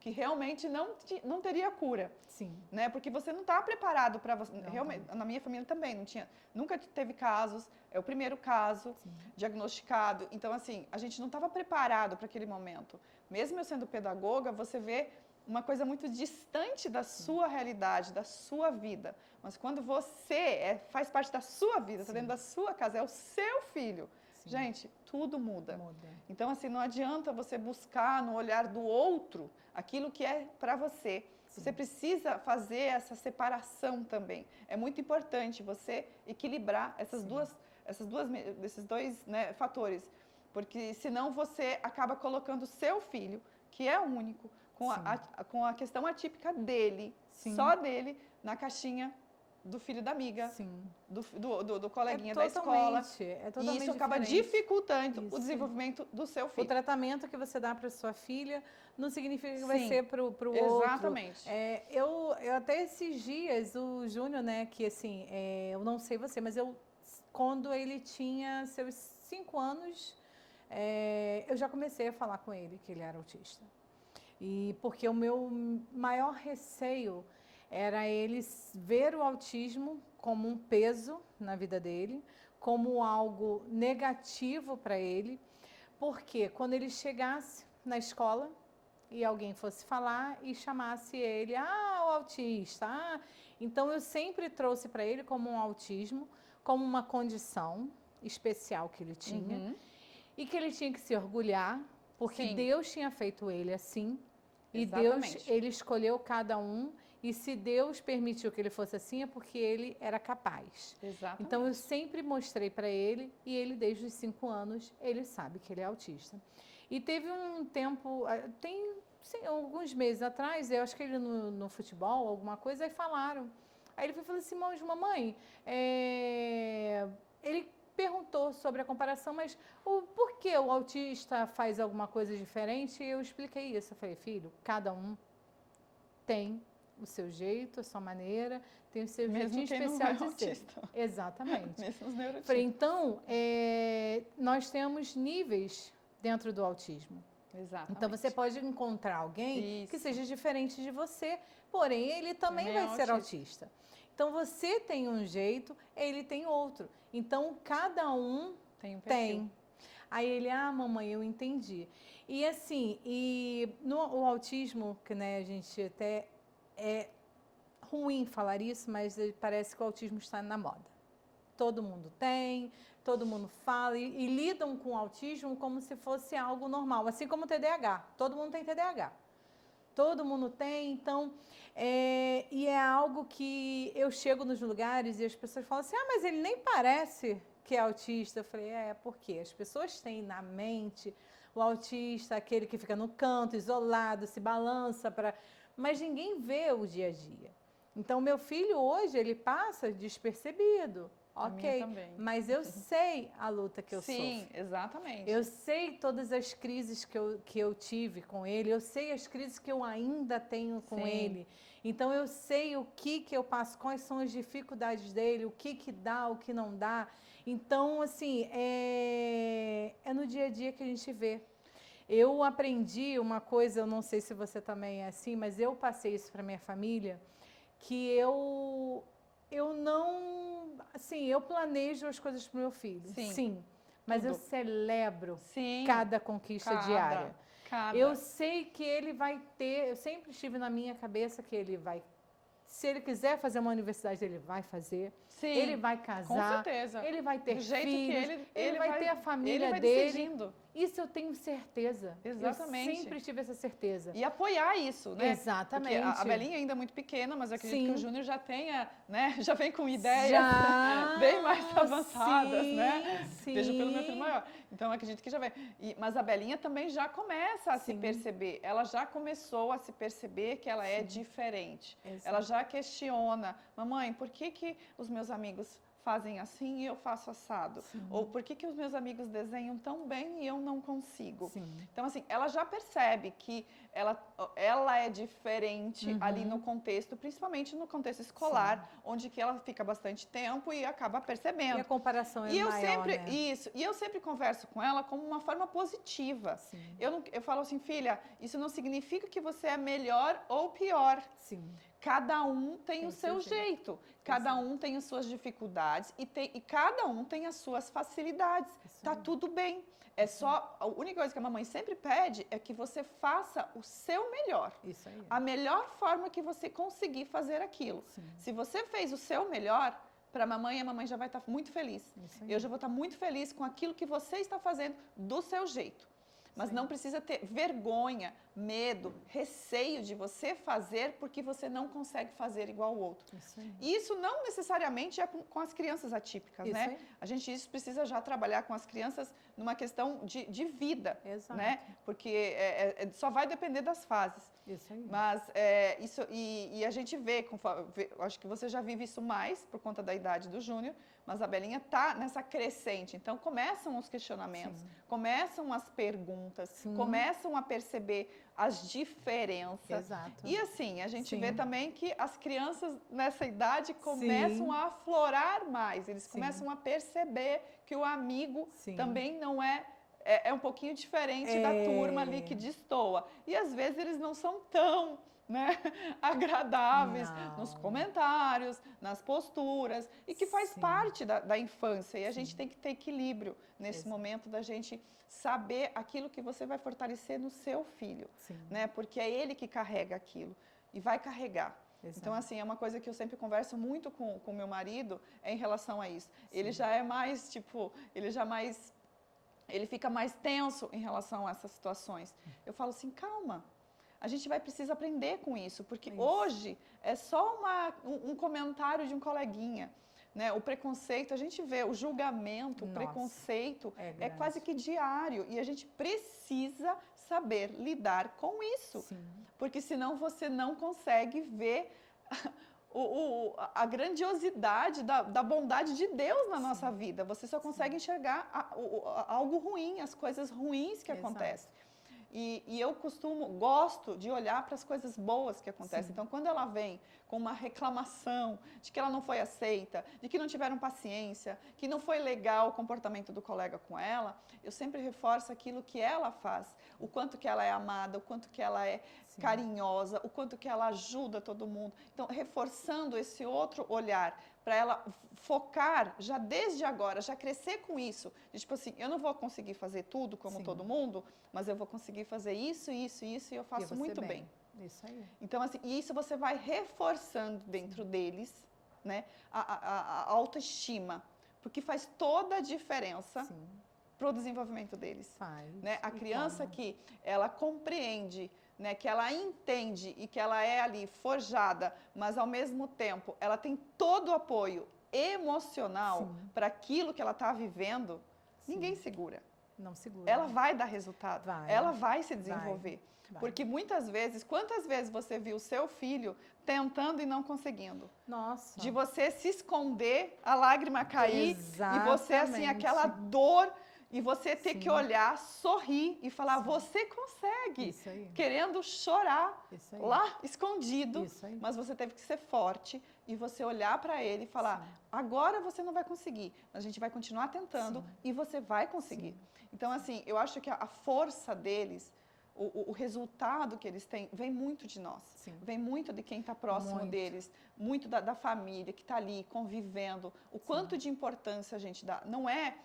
que realmente não teria cura. Sim. Né, porque você não está preparado para você. Realmente, na minha família também, nunca teve casos. É o primeiro caso diagnosticado. Então, assim, a gente não estava preparado para aquele momento. Mesmo eu sendo pedagoga, você vê uma coisa muito distante da sua realidade, da sua vida. Mas quando você faz parte da sua vida, está dentro da sua casa, é o seu filho. Sim. Gente, tudo muda. Então, assim, não adianta você buscar no olhar do outro aquilo que é para você. Sim. Você precisa fazer essa separação também. É muito importante você equilibrar esses dois, né, fatores, porque senão você acaba colocando o seu filho, que é único, com a questão atípica dele, só dele, na caixinha do filho da amiga, do coleguinha da escola. E isso acaba dificultando o desenvolvimento do seu filho. O tratamento que você dá para sua filha não significa que vai ser para o outro. Exatamente. Eu até esses dias, o Júnior, né, que assim, eu não sei você, mas quando ele tinha seus 5 anos, eu já comecei a falar com ele que ele era autista. E porque o meu maior receio era ele ver o autismo como um peso na vida dele, como algo negativo para ele, porque quando ele chegasse na escola e alguém fosse falar e chamasse ele, o autista, então eu sempre trouxe para ele como um autismo, como uma condição especial que ele tinha, e que ele tinha que se orgulhar, porque Deus tinha feito ele assim, e ele escolheu cada um. E se Deus permitiu que ele fosse assim, é porque ele era capaz. Exatamente. Então, eu sempre mostrei para ele, e ele, desde os 5 anos, ele sabe que ele é autista. E teve um tempo, tem sim, alguns meses atrás, eu acho que ele no futebol, alguma coisa, aí falaram. Aí ele falou assim, mamãe, ele perguntou sobre a comparação, mas por que o autista faz alguma coisa diferente? E eu expliquei isso. Eu falei, filho, cada um tem o seu jeito, a sua maneira, tem o seu jeitinho especial de ser. Exatamente. Mesmo os neurotípicos. Falei, então, nós temos níveis dentro do autismo. Exatamente. Então, você pode encontrar alguém Isso. que seja diferente de você, porém, ele também vai ser autista. Então, você tem um jeito, ele tem outro. Então, cada um tem. Aí ele, mamãe, eu entendi. E assim, o autismo, que né, a gente até é ruim falar isso, mas parece que o autismo está na moda. Todo mundo tem, todo mundo fala e lidam com o autismo como se fosse algo normal, assim como o TDAH. Todo mundo tem TDAH. Todo mundo tem, então, e é algo que eu chego nos lugares e as pessoas falam assim, mas ele nem parece que é autista. Eu falei, porque as pessoas têm na mente o autista, aquele que fica no canto, isolado, se balança, mas ninguém vê o dia a dia. Então, meu filho hoje, ele passa despercebido. Ok, mas eu sei a luta que eu sofro. Sim, exatamente. Eu sei todas as crises que eu tive com ele, eu sei as crises que eu ainda tenho com ele. Então, eu sei o que eu passo, quais são as dificuldades dele, o que dá, o que não dá. Então, assim, é no dia a dia que a gente vê. Eu aprendi uma coisa, eu não sei se você também é assim, mas eu passei isso para minha família, que eu não, assim, eu planejo as coisas para o meu filho, sim, mas eu celebro cada conquista diária. Eu sei que ele vai ter, eu sempre estive na minha cabeça que ele vai, se ele quiser fazer uma universidade, ele vai fazer. Sim, ele vai casar, com certeza. Ele vai ter Do jeito filhos, que ele vai ter a família dele. Isso eu tenho certeza. Exatamente. Eu sempre tive essa certeza. E apoiar isso, né? Exatamente. Porque a Belinha ainda é muito pequena, mas eu acredito que o Júnior já tenha, né? Já vem com ideias bem mais avançadas, né? Sim. Veja pelo meu filho maior. Então, eu acredito que já vem. Mas a Belinha também já começa a se perceber. Ela já começou a se perceber que ela é diferente. Exato. Ela já questiona. Mamãe, por que os meus amigos fazem assim e eu faço assado? Ou por que os meus amigos desenham tão bem e eu não consigo? Então, assim, ela já percebe que ela é diferente ali no contexto, principalmente no contexto escolar, onde que ela fica bastante tempo e acaba percebendo. E a comparação é maior, né? E eu sempre converso com ela como uma forma positiva. Eu falo assim, filha, isso não significa que você é melhor ou pior. Cada um tem o seu jeito. Cada um tem as suas dificuldades e cada um tem as suas facilidades. Tá tudo bem. É só, a única coisa que a mamãe sempre pede é que você faça o seu melhor. Isso aí. A melhor forma que você conseguir fazer aquilo. Se você fez o seu melhor, para a mamãe já vai estar muito feliz. Eu já vou estar muito feliz com aquilo que você está fazendo do seu jeito. Mas não precisa ter vergonha, medo, receio de você fazer porque você não consegue fazer igual o outro. E isso não necessariamente é com as crianças atípicas, né? A gente precisa já trabalhar com as crianças numa questão de vida, né? Porque só vai depender das fases. Mas e a gente vê, acho que você já vive isso mais por conta da idade do Júnior, mas a Belinha está nessa crescente. Então, começam os questionamentos, começam as perguntas, começam a perceber as diferenças. E assim, a gente vê também que as crianças nessa idade começam a aflorar mais, eles começam a perceber que o amigo também não é um pouquinho diferente da turma ali que destoa. E às vezes eles não são tão agradáveis nos comentários, nas posturas, e que faz parte da infância. E a gente tem que ter equilíbrio nesse momento da gente saber aquilo que você vai fortalecer no seu filho, né? Porque é ele que carrega aquilo e vai carregar. Então, assim, é uma coisa que eu sempre converso muito com o meu marido em relação a isso. Ele já é mais, ele fica mais tenso em relação a essas situações. Eu falo assim, calma. A gente vai precisar aprender com isso, porque hoje é só um comentário de um coleguinha. né? O preconceito, a gente vê o julgamento, o preconceito é quase que diário e a gente precisa saber lidar com isso, porque senão você não consegue ver a grandiosidade da bondade de Deus na nossa vida. Você só consegue enxergar algo ruim, as coisas ruins que acontecem. E eu gosto de olhar para as coisas boas que acontecem. Então, quando ela vem com uma reclamação de que ela não foi aceita, de que não tiveram paciência, que não foi legal o comportamento do colega com ela, eu sempre reforço aquilo que ela faz, o quanto que ela é amada, o quanto que ela é carinhosa, o quanto que ela ajuda todo mundo. Então, reforçando esse outro olhar, para ela focar já desde agora, já crescer com isso. De, tipo assim, eu não vou conseguir fazer tudo como todo mundo, mas eu vou conseguir fazer isso, isso, isso, e eu faço muito bem. Isso aí. Então, assim, e isso você vai reforçando dentro deles, né, a autoestima, porque faz toda a diferença para o desenvolvimento deles. Né? A criança que ela compreende, né, que ela entende e que ela é ali forjada, mas ao mesmo tempo ela tem todo o apoio emocional para aquilo que ela está vivendo, ninguém segura. Não segura. Ela vai dar resultado, ela vai se desenvolver. Porque muitas vezes, quantas vezes você viu o seu filho tentando e não conseguindo? Nossa. De você se esconder, a lágrima cair e você, assim, aquela dor, e você ter que olhar, sorrir e falar, você consegue, querendo chorar lá escondido, mas você teve que ser forte e você olhar para ele e falar, agora você não vai conseguir, mas a gente vai continuar tentando e você vai conseguir. Então, assim, eu acho que a força deles, o resultado que eles têm, vem muito de nós, vem muito de quem está próximo deles, muito da família que está ali convivendo, o quanto de importância a gente dá. Não é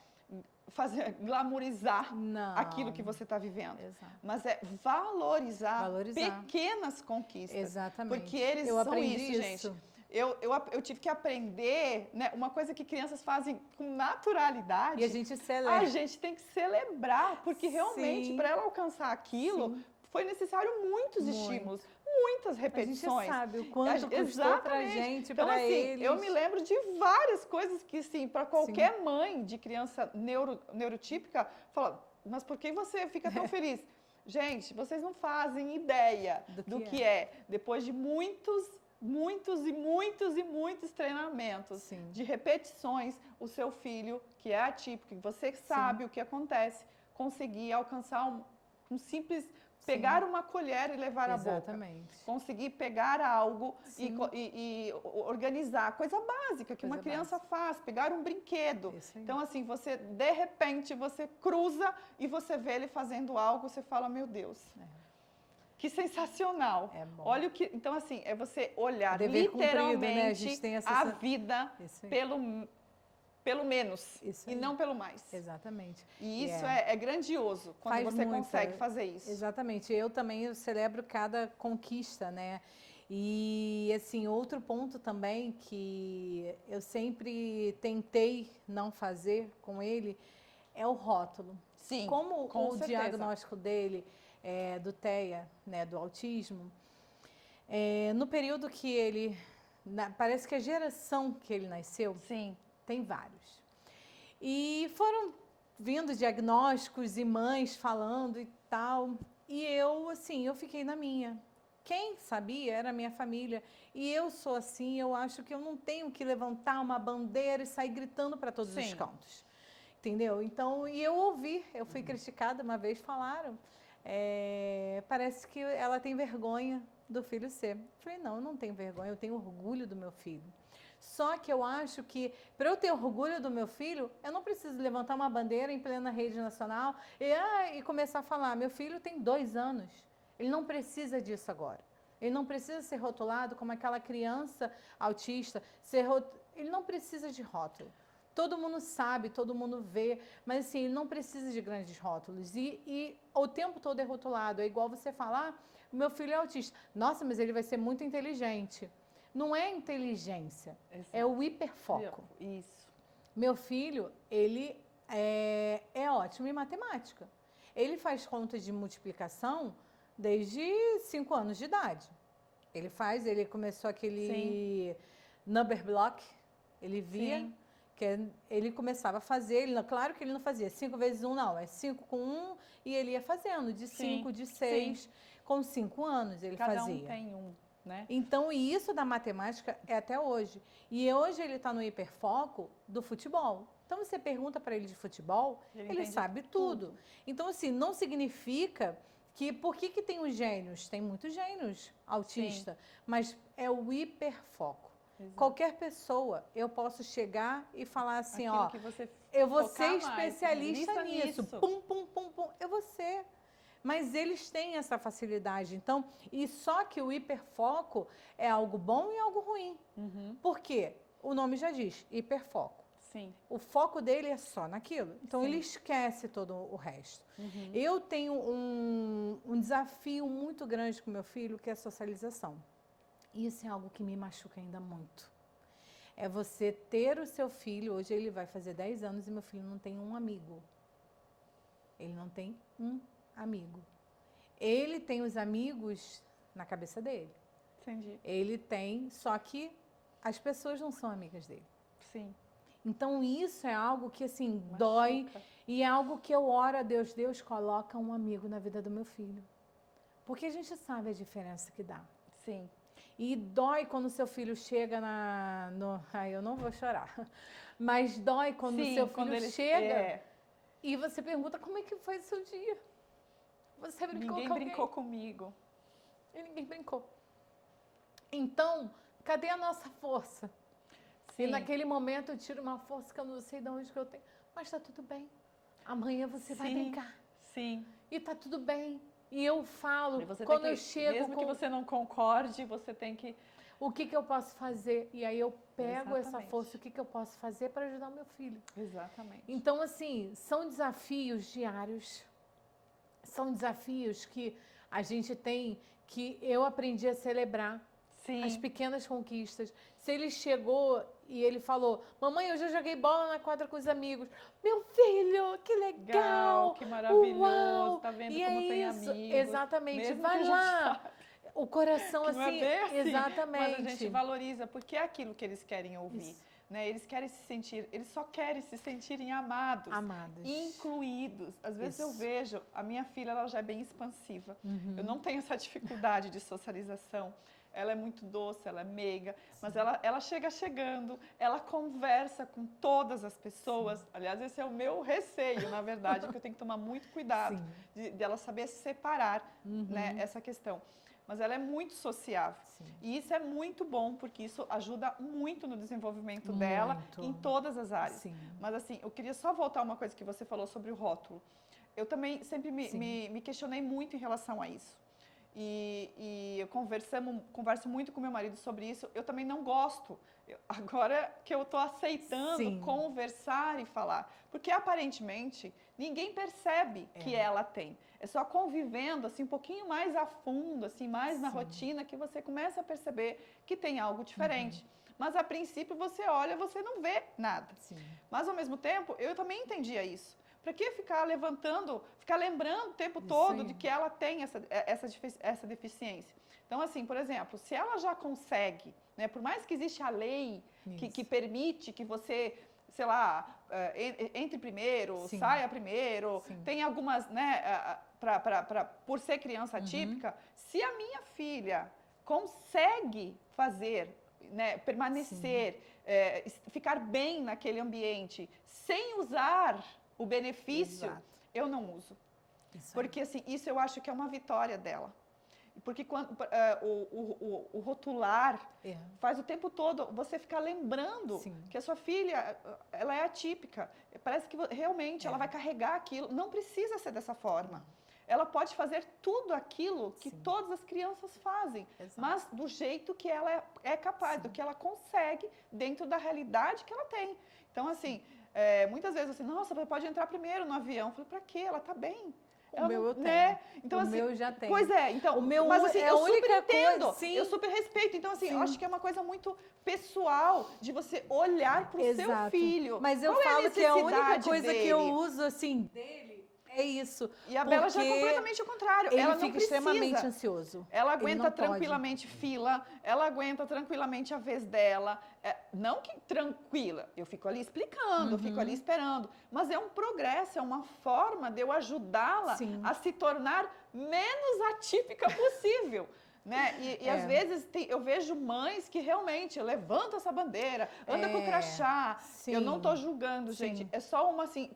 glamourizar aquilo que você está vivendo, mas é valorizar pequenas conquistas. Exatamente. Porque eles são isso, gente. Eu tive que aprender, né, uma coisa que crianças fazem com naturalidade. E a gente celebra. A gente tem que celebrar, porque realmente, para ela alcançar aquilo, foi necessário muitos estímulos, muitas repetições. A gente sabe o quanto custou pra gente, então, pra assim, eles. eu me lembro de várias coisas que, assim, para qualquer mãe de criança neurotípica, fala, mas por que você fica tão feliz? Gente, vocês não fazem ideia do que é. Depois de muitos treinamentos, de repetições, o seu filho, que é atípico, que você sabe o que acontece, conseguir alcançar um simples, pegar uma colher e levar à boca. Conseguir pegar algo e organizar, coisa básica que uma criança faz, pegar um brinquedo. Então, assim, você, de repente, você cruza e você vê ele fazendo algo, você fala, meu Deus. Que sensacional. Olha o que. Então, assim, é você olhar literalmente a vida pelo menos e não pelo mais. Exatamente. E isso é grandioso quando você consegue fazer isso. Exatamente. Eu também celebro cada conquista, né? E, assim, outro ponto também que eu sempre tentei não fazer com ele é o rótulo. Sim, como o diagnóstico dele do TEA, né, do autismo, no período que ele, parece que a geração que ele nasceu, tem vários. E foram vindo diagnósticos e mães falando e tal, e eu, assim, eu fiquei na minha. Quem sabia era a minha família. E eu sou assim, eu acho que eu não tenho que levantar uma bandeira e sair gritando para todos os cantos. Entendeu? Então, e eu ouvi, eu fui criticada uma vez, falaram, parece que ela tem vergonha do filho ser. Eu falei, não, eu não tenho vergonha, eu tenho orgulho do meu filho. Só que eu acho que, para eu ter orgulho do meu filho, eu não preciso levantar uma bandeira em plena rede nacional e começar a falar, meu filho tem 2 anos, ele não precisa disso agora. Ele não precisa ser rotulado como aquela criança autista, ele não precisa de rótulo. Todo mundo sabe, todo mundo vê, mas assim, ele não precisa de grandes rótulos. E o tempo todo é rotulado. É igual você falar, meu filho é autista. Nossa, mas ele vai ser muito inteligente. Não é inteligência, é o hiperfoco. Isso. Meu filho, ele é ótimo em matemática. Ele faz conta de multiplicação desde 5 anos de idade. Ele começou aquele number block. Ele via Sim. que ele começava a fazer, claro que ele não fazia 5 vezes 1, não, é 5 com 1, e ele ia fazendo, de 5, de 6, com 5 anos ele Cada fazia. um tem um, né? Então, e isso da matemática é até hoje. E hoje ele está no hiperfoco do futebol. Então, você pergunta para ele de futebol, ele sabe tudo. Então, assim, não significa que... Por que tem os gênios? Tem muitos gênios autistas, mas é o hiperfoco. Exato. Qualquer pessoa, eu posso chegar e falar assim, aquilo ó, que você eu vou ser especialista nisso. Pum, pum, pum, pum, eu vou ser. Mas eles têm essa facilidade. Então, e só que o hiperfoco é algo bom e algo ruim. Por quê? O nome já diz, hiperfoco. Sim. O foco dele é só naquilo. Então, ele esquece todo o resto. Eu tenho um desafio muito grande com meu filho, que é a socialização. Isso é algo que me machuca ainda muito. É você ter o seu filho, hoje ele vai fazer 10 anos e meu filho não tem um amigo. Ele não tem um amigo. Ele tem os amigos na cabeça dele. Entendi. Ele tem, só que as pessoas não são amigas dele. Sim. Então isso é algo que assim Machuca. Dói e é algo que eu oro a Deus. Deus coloca um amigo na vida do meu filho. Porque a gente sabe a diferença que dá. Sim. E dói quando o seu filho chega eu não vou chorar. Mas dói quando o seu filho chega e você pergunta como é que foi o seu dia. Você brincou com alguém? Ninguém brincou comigo. E ninguém brincou. Então, cadê a nossa força? Sim. E naquele momento eu tiro uma força que eu não sei de onde que eu tenho. Mas tá tudo bem. Amanhã você vai brincar. Sim. E tá tudo bem. E eu falo, e quando eu chego... Mesmo que você não concorde, você tem que... O que eu posso fazer? E aí eu pego essa força, o que eu posso fazer para ajudar o meu filho? Exatamente. Então, assim, são desafios diários. São desafios que a gente tem, que eu aprendi a celebrar. Sim. As pequenas conquistas. Se ele chegou e ele falou, mamãe, eu já joguei bola na quadra com os amigos. Meu filho, que legal! Que maravilhoso, uau. Tá vendo e como é tem isso. amigos. Vai lá. O coração assim, assim, exatamente. Mas a gente valoriza, porque é aquilo que eles querem ouvir. Né? Eles só querem se sentirem amados. Incluídos. Às vezes eu vejo, a minha filha ela já é bem expansiva. Eu não tenho essa dificuldade de socialização. Ela é muito doce, ela é meiga, mas ela chegando, ela conversa com todas as pessoas. Sim. Aliás, esse é o meu receio, na verdade, que eu tenho que tomar muito cuidado de ela saber separar né, essa questão. Mas ela é muito sociável. Sim. E isso é muito bom, porque isso ajuda muito no desenvolvimento dela em todas as áreas. Sim. Mas assim, eu queria só voltar uma coisa que você falou sobre o rótulo. Eu também sempre me questionei muito em relação a isso. E eu converso muito com meu marido sobre isso. Eu também não gosto. Agora que eu estou aceitando conversar e falar. Porque aparentemente ninguém percebe que ela tem. É só convivendo assim, um pouquinho mais a fundo, assim, mais na rotina, que você começa a perceber que tem algo diferente. Mas a princípio você olha, você não vê nada. Mas ao mesmo tempo, eu também entendia isso. Para que ficar lembrando o tempo todo de que ela tem essa deficiência? Então, assim, por exemplo, se ela já consegue, né, por mais que existe a lei que permite que você, sei lá, entre primeiro, saia primeiro, tem algumas, né, por ser criança atípica, se a minha filha consegue fazer, né, permanecer, ficar bem naquele ambiente, sem usar o benefício, eu não uso. Porque assim, isso eu acho que é uma vitória dela. Porque quando, o rotular faz o tempo todo você ficar lembrando que a sua filha, ela é atípica. Parece que realmente ela vai carregar aquilo. Não precisa ser dessa forma. Ela pode fazer tudo aquilo que todas as crianças fazem, mas do jeito que ela é capaz, do que ela consegue dentro da realidade que ela tem. Então, assim, muitas vezes assim, nossa, você pode entrar primeiro no avião. Eu falei, pra quê? Ela tá bem. O meu eu tenho. Né? Então, o assim, meu já tem. Pois é, então, o meu mas assim, eu super entendo, coisa, eu super respeito. Então, assim, eu acho que é uma coisa muito pessoal de você olhar pro seu filho. Mas eu falo que a única coisa que eu uso, assim, dele É isso. E a Bela já é porque completamente o contrário. ele Ela não fica precisa. extremamente ansioso. Ela Ele aguenta não pode. tranquilamente fila, ela aguenta tranquilamente a vez dela. Não que tranquila, eu fico ali explicando, eu fico ali esperando. Mas é um progresso, é uma forma de eu ajudá-la Sim. a se tornar menos atípica possível. Né? E às vezes eu vejo mães que realmente levantam essa bandeira, anda com o crachá. Sim. Eu não estou julgando, Sim. gente. É só uma assim.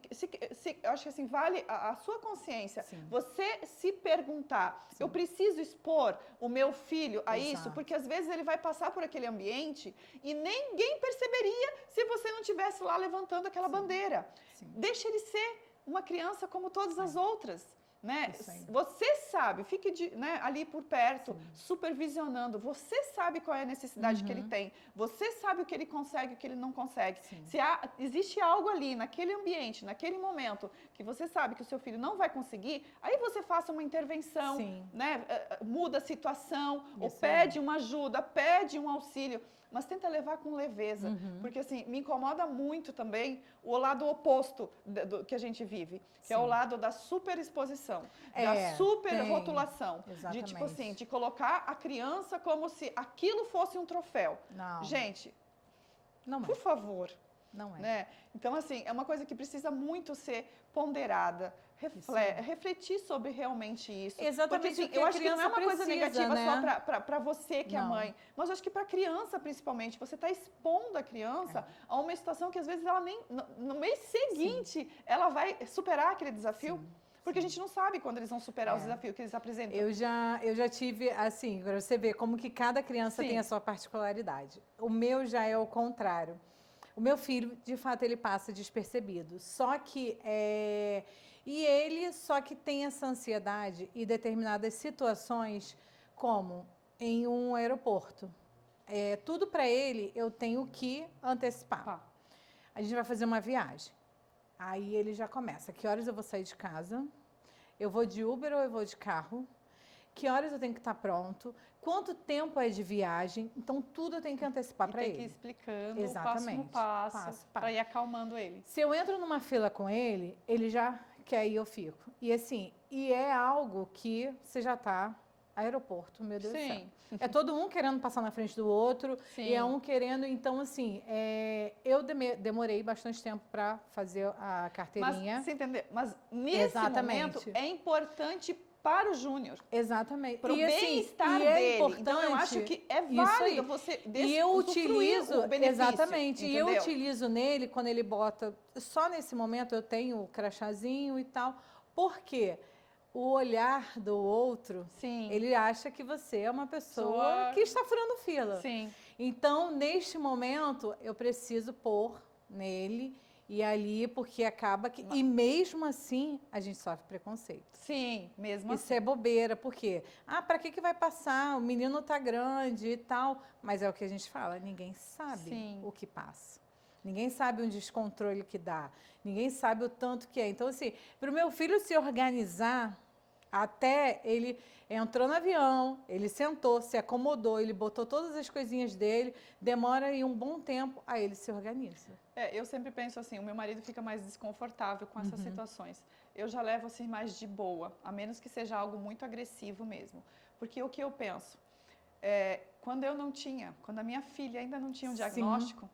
Eu acho que assim, vale a sua consciência. Sim. Você se perguntar, Sim. eu preciso expor o meu filho a Exato. isso, porque às vezes ele vai passar por aquele ambiente e ninguém perceberia se você não estivesse lá levantando aquela bandeira. Sim. Deixa ele ser uma criança como todas as outras. Né? Você sabe, fique ali por perto, supervisionando. Você sabe qual é a necessidade que ele tem. Você sabe o que ele consegue e o que ele não consegue. Se existe algo ali, naquele ambiente, naquele momento, que você sabe que o seu filho não vai conseguir, aí você faça uma intervenção, né? Muda a situação, ou pede uma ajuda, pede um auxílio. Mas tenta levar com leveza, porque assim, me incomoda muito também o lado oposto do que a gente vive, que é o lado da superexposição, da superrotulação, de tipo assim, de colocar a criança como se aquilo fosse um troféu. Não. Gente, não por favor. Não é. Né? Então, assim, é uma coisa que precisa muito ser ponderada, refletir sobre realmente isso. Exatamente. Porque, assim, eu acho que não é uma coisa negativa, né? só para você que é mãe, mas eu acho que para a criança, principalmente, você está expondo a criança a uma situação que às vezes ela nem no mês seguinte ela vai superar aquele desafio. Porque a gente não sabe quando eles vão superar os desafios que eles apresentam. Eu já tive, assim, para você ver como que cada criança tem a sua particularidade. O meu já é o contrário. O meu filho, de fato, ele passa despercebido. Só que só que tem essa ansiedade em determinadas situações, como em um aeroporto. Tudo para ele eu tenho que antecipar. A gente vai fazer uma viagem. Aí ele já começa. Que horas eu vou sair de casa? Eu vou de Uber ou eu vou de carro? Que horas eu tenho que estar pronto? Quanto tempo é de viagem? Então, tudo eu tenho que antecipar para ele. Tem que ir explicando exatamente, passo no passo. Para ir acalmando ele. Se eu entro numa fila com ele, ele já quer ir, eu fico. E assim, é algo que você já está... Aeroporto, meu Deus do céu. É todo um querendo passar na frente do outro. E é um querendo... Então, assim, eu demorei bastante tempo para fazer a carteirinha. Mas, você entendeu? Mas, nesse momento, é importante para o Júnior. Exatamente. Para o bem-estar dele. Importante, então, eu acho que é válido você e eu utilizo, o benefício. Exatamente. Entendeu? E eu utilizo nele, quando ele bota... Só nesse momento eu tenho o crachazinho e tal. Por quê? O olhar do outro, ele acha que você é uma pessoa que está furando fila. Então, neste momento, eu preciso pôr nele e ali, porque acaba que... E mesmo assim, a gente sofre preconceito. Mesmo assim. Isso é bobeira, porque... para que vai passar? O menino tá grande e tal. Mas é o que a gente fala, ninguém sabe o que passa. Ninguém sabe o descontrole que dá. Ninguém sabe o tanto que é. Então, assim, para o meu filho se organizar, até ele entrou no avião, ele sentou, se acomodou, ele botou todas as coisinhas dele, demora aí um bom tempo, aí ele se organiza. Eu sempre penso assim, o meu marido fica mais desconfortável com essas situações. Eu já levo assim mais de boa, a menos que seja algo muito agressivo mesmo. Porque o que eu penso, quando a minha filha ainda não tinha um diagnóstico,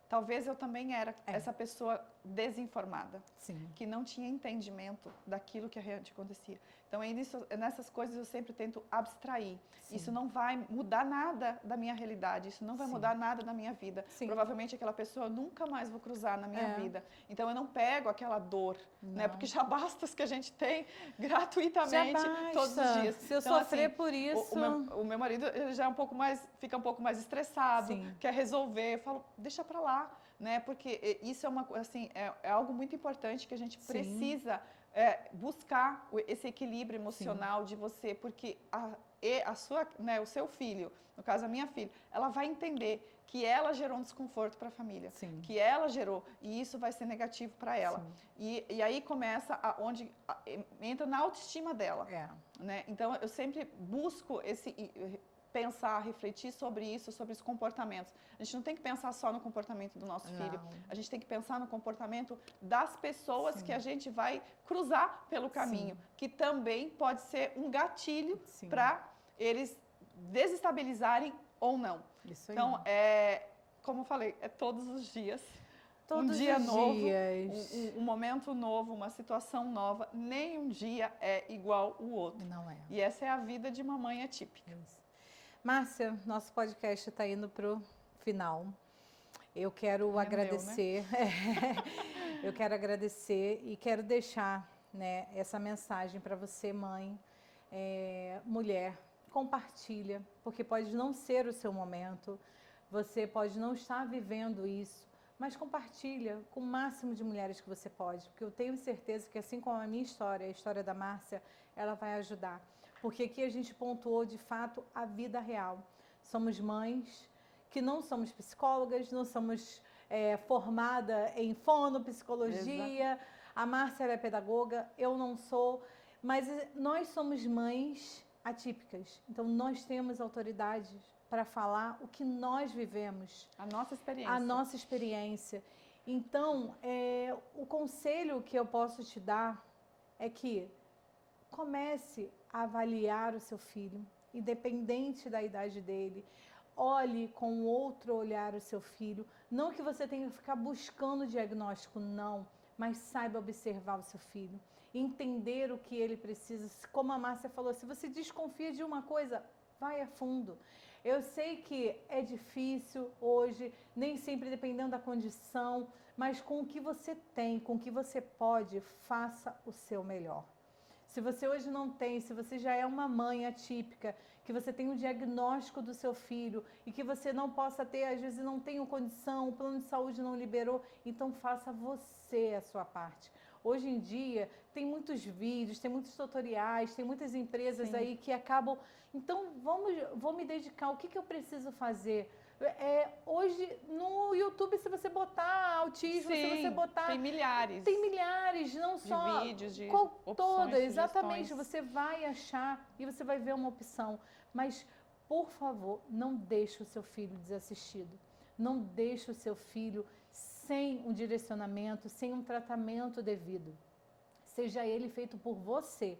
talvez eu também era essa pessoa desinformada, que não tinha entendimento daquilo que realmente acontecia. Então, nessas coisas eu sempre tento abstrair. Isso não vai mudar nada da minha realidade, isso não vai mudar nada da minha vida. Provavelmente aquela pessoa eu nunca mais vou cruzar na minha vida. Então, eu não pego aquela dor, né? Porque já basta as que a gente tem gratuitamente todos os dias. Se eu sofrer por isso... O meu marido ele já fica um pouco mais estressado, quer resolver. Eu falo, deixa pra lá. Né? Porque isso é algo muito importante que a gente precisa buscar esse equilíbrio emocional de você, porque o seu filho, no caso a minha filha, ela vai entender que ela gerou um desconforto para a família, que ela gerou, e isso vai ser negativo para ela. E aí começa onde entra na autoestima dela. Né? Então eu sempre busco pensar, refletir sobre isso, sobre os comportamentos. A gente não tem que pensar só no comportamento do nosso filho. A gente tem que pensar no comportamento das pessoas que a gente vai cruzar pelo caminho, que também pode ser um gatilho para eles desestabilizarem ou não. Isso aí. Então, como eu falei, é todos os dias. Todos um dia os novo, dias. Um momento novo, uma situação nova. Nenhum dia é igual o outro. Não é. E essa é a vida de uma mãe atípica. Isso. Márcia, nosso podcast está indo para o final. Eu quero agradecer. Né? Eu quero agradecer e quero deixar, né, essa mensagem para você, mãe, mulher. Compartilha, porque pode não ser o seu momento, você pode não estar vivendo isso, mas compartilha com o máximo de mulheres que você pode, porque eu tenho certeza que assim como a minha história, a história da Márcia, ela vai ajudar. Porque aqui a gente pontuou de fato a vida real. Somos mães que não somos psicólogas, não somos formada em fonopsicologia. Exato. A Márcia é pedagoga, eu não sou, mas nós somos mães atípicas. Então, nós temos autoridade para falar o que nós vivemos. A nossa experiência. A nossa experiência. Então, o conselho que eu posso te dar é que comece a avaliar o seu filho, independente da idade dele. Olhe com outro olhar o seu filho. Não que você tenha que ficar buscando diagnóstico, não. Mas saiba observar o seu filho. Entender o que ele precisa. Como a Márcia falou, se você desconfia de uma coisa, vai a fundo. Eu sei que é difícil hoje, nem sempre dependendo da condição, mas com o que você tem, com o que você pode, faça o seu melhor. Se você hoje não tem, se você já é uma mãe atípica, que você tem um diagnóstico do seu filho e que você não possa ter, às vezes não tem condição, o plano de saúde não liberou, então faça você a sua parte. Hoje em dia, tem muitos vídeos, tem muitos tutoriais, tem muitas empresas aí que acabam... Então, vou me dedicar, o que eu preciso fazer? Hoje, no YouTube, se você botar autismo, se você botar... tem milhares. Tem milhares, não só... De vídeos, de opções, toda, exatamente. Você vai achar e você vai ver uma opção. Mas, por favor, não deixe o seu filho desassistido. Não deixe o seu filho sem um direcionamento, sem um tratamento devido. Seja ele feito por você.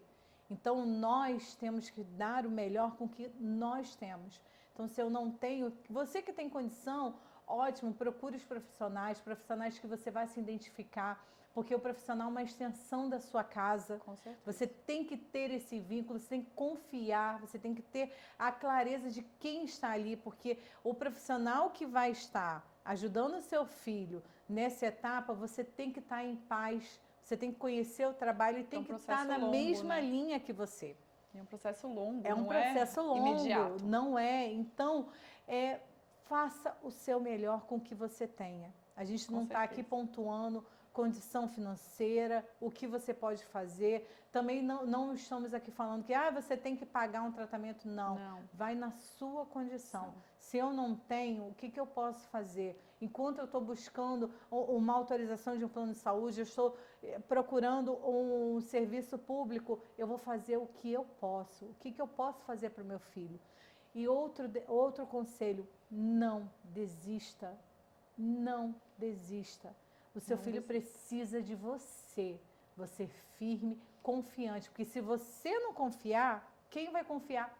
Então, nós temos que dar o melhor com o que nós temos. Então, se eu não tenho... Você que tem condição, ótimo, procure os profissionais que você vai se identificar, porque o profissional é uma extensão da sua casa. Com certeza. Você tem que ter esse vínculo, você tem que confiar, você tem que ter a clareza de quem está ali, porque o profissional que vai estar ajudando o seu filho nessa etapa, você tem que estar em paz, você tem que conhecer o trabalho e tem que estar na mesma linha que você. É um processo longo, é um processo longo, imediato. Não é. Então, faça o seu melhor com o que você tenha. A gente não está aqui pontuando condição financeira, o que você pode fazer. Também não estamos aqui falando que você tem que pagar um tratamento. Não. Vai na sua condição. Sim. Se eu não tenho, o que eu posso fazer? Enquanto eu estou buscando uma autorização de um plano de saúde, eu estou procurando um serviço público, eu vou fazer o que eu posso. O que eu posso fazer para o meu filho? E outro conselho, não desista. Não desista. O seu filho precisa de você. Você firme, confiante. Porque se você não confiar, quem vai confiar?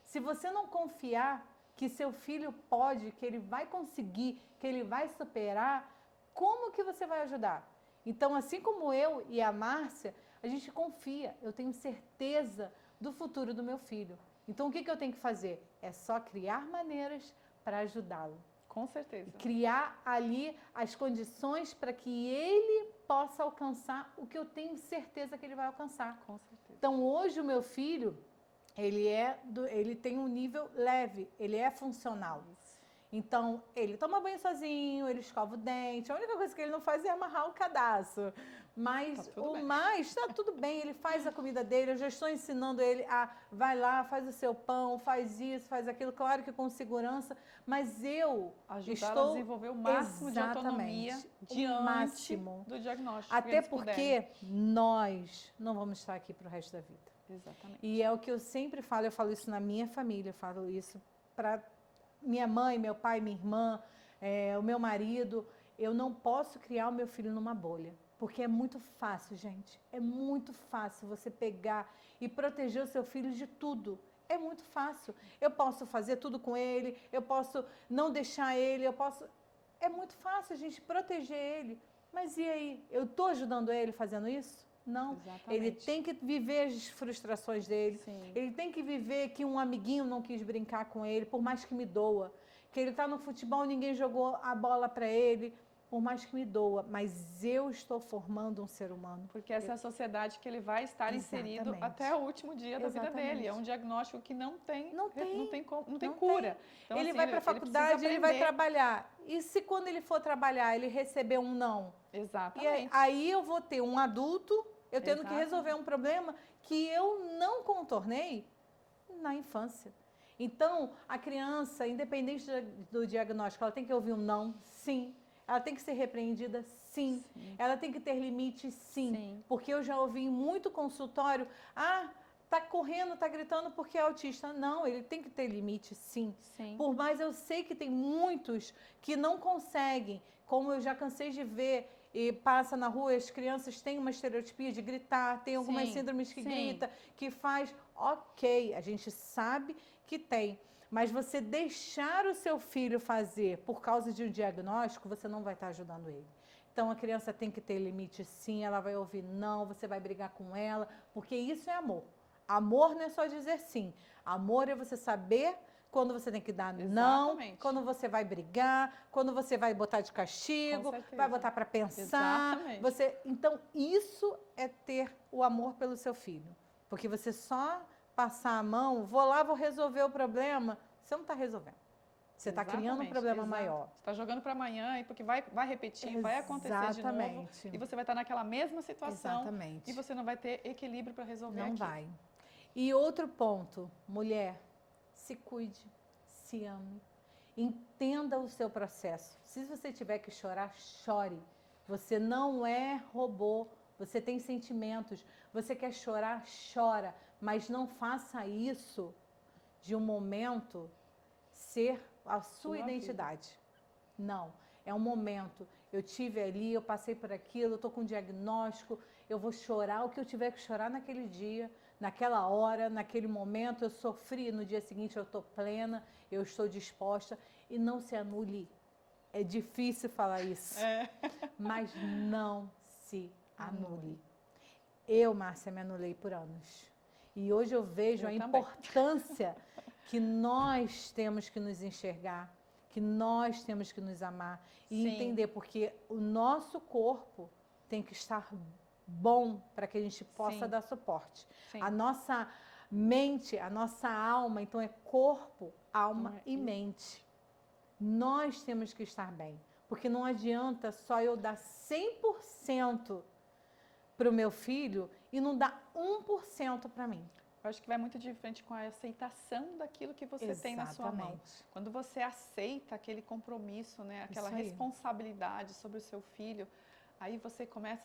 Se você não confiar que seu filho pode, que ele vai conseguir, que ele vai superar, como que você vai ajudar? Então, assim como eu e a Márcia, a gente confia. Eu tenho certeza do futuro do meu filho. Então, o que eu tenho que fazer? É só criar maneiras para ajudá-lo. Com certeza. Criar ali as condições para que ele possa alcançar o que eu tenho certeza que ele vai alcançar. Com certeza. Então, hoje o meu filho, ele tem um nível leve, ele é funcional. Isso. Então, ele toma banho sozinho, ele escova o dente, a única coisa que ele não faz é amarrar o cadastro. Mas tá tudo bem, ele faz a comida dele, eu já estou ensinando ele vai lá, faz o seu pão, faz isso, faz aquilo, claro que com segurança, mas eu estou a desenvolver o máximo de autonomia diante do diagnóstico. Até porque nós não vamos estar aqui para o resto da vida. Exatamente. E é o que eu sempre falo, eu falo isso na minha família, eu falo isso minha mãe, meu pai, minha irmã, o meu marido. Eu não posso criar o meu filho numa bolha. Porque é muito fácil, gente. É muito fácil você pegar e proteger o seu filho de tudo. É muito fácil. Eu posso fazer tudo com ele, eu posso não deixar ele, eu posso... É muito fácil a gente proteger ele. Mas e aí? Eu estou ajudando ele fazendo isso? Não. Exatamente. Ele tem que viver as frustrações dele. Sim. Ele tem que viver que um amiguinho não quis brincar com ele, por mais que me doa. Que ele está no futebol, ninguém jogou a bola para ele. Por mais que me doa, mas eu estou formando um ser humano. Porque essa é a sociedade que ele vai estar inserido até o último dia da vida dele. É um diagnóstico que não tem cura. Então, ele assim, vai para a faculdade, ele vai trabalhar. E se quando ele for trabalhar, ele receber um não? Exatamente. E aí eu vou ter um adulto, eu tendo que resolver um problema que eu não contornei na infância. Então, a criança, independente do diagnóstico, ela tem que ouvir um não, sim. Ela tem que ser repreendida, sim. Ela tem que ter limite, sim. Porque eu já ouvi em muito consultório, tá correndo, tá gritando porque é autista. Não, ele tem que ter limite, sim. Por mais eu sei que tem muitos que não conseguem, como eu já cansei de ver, e passa na rua, as crianças têm uma estereotipia de gritar, tem algumas síndromes que grita, que faz, ok, a gente sabe que tem. Mas você deixar o seu filho fazer por causa de um diagnóstico, você não vai estar ajudando ele. Então, a criança tem que ter limite, sim, ela vai ouvir não, você vai brigar com ela, porque isso é amor. Amor não é só dizer sim. Amor é você saber quando você tem que dar não, quando você vai brigar, quando você vai botar de castigo, vai botar para pensar. Então, isso é ter o amor pelo seu filho. Porque você só passar a mão, vou lá, vou resolver o problema, você não está resolvendo. Você está criando um problema maior. Você está jogando para amanhã, porque vai repetir, vai acontecer de novo, e você vai estar naquela mesma situação, e você não vai ter equilíbrio para resolver aquilo. Não vai. E outro ponto, mulher, se cuide, se ame, entenda o seu processo. Se você tiver que chorar, chore. Você não é robô, você tem sentimentos, você quer chorar, chora. Mas não faça isso de um momento ser a sua identidade. Não, é um momento. Eu tive ali, eu passei por aquilo, eu estou com um diagnóstico, eu vou chorar o que eu tiver que chorar naquele dia, naquela hora, naquele momento. Eu sofri, no dia seguinte eu estou plena, eu estou disposta. E não se anule. É difícil falar isso, mas não se anule. Eu, Márcia, me anulei por anos. E hoje eu vejo a importância que nós temos que nos enxergar, que nós temos que nos amar e entender, porque o nosso corpo tem que estar bom para que a gente possa dar suporte. A nossa mente, a nossa alma, então é corpo, alma e mente. Nós temos que estar bem, porque não adianta só eu dar 100% para o meu filho e não dar 1% para mim. Eu acho que vai muito de frente com a aceitação daquilo que você tem na sua mão. Quando você aceita aquele compromisso, né, aquela responsabilidade sobre o seu filho, aí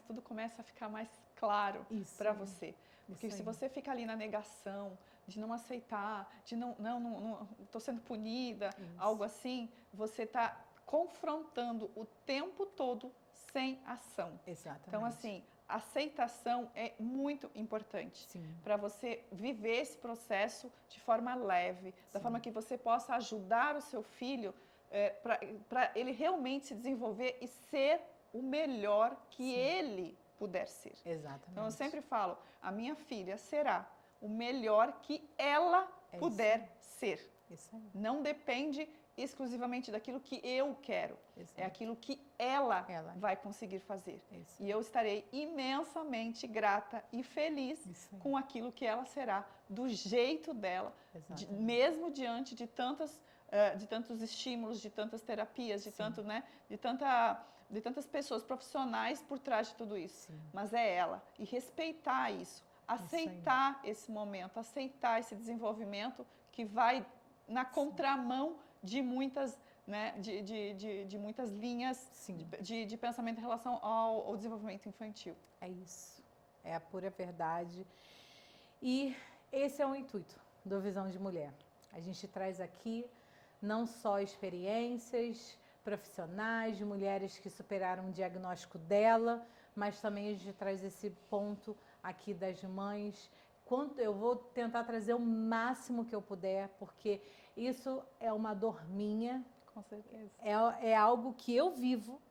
tudo começa a ficar mais claro para você. Porque se você fica ali na negação, de não aceitar, de não estou sendo punida, algo assim, você está confrontando o tempo todo sem ação. Então, assim, aceitação é muito importante para você viver esse processo de forma leve, da forma que você possa ajudar o seu filho para ele realmente se desenvolver e ser o melhor que ele puder ser. Então, eu sempre falo, a minha filha será o melhor que ela puder ser. Não depende exclusivamente daquilo que eu quero. É aquilo que ela vai conseguir fazer. E eu estarei imensamente grata e feliz com aquilo que ela será, do jeito dela, mesmo diante de tantos estímulos, de tantas terapias, de tantas pessoas profissionais por trás de tudo isso. Mas é ela. E respeitar isso, aceitar esse momento, aceitar esse desenvolvimento que vai na contramão de muitas, de muitas linhas de pensamento em relação ao desenvolvimento infantil. É isso, é a pura verdade. E esse é o intuito do Visão de Mulher. A gente traz aqui não só experiências profissionais, de mulheres que superaram o diagnóstico dela, mas também a gente traz esse ponto aqui das mães. Eu vou tentar trazer o máximo que eu puder, porque isso é uma dor minha. Com certeza. É algo que eu vivo,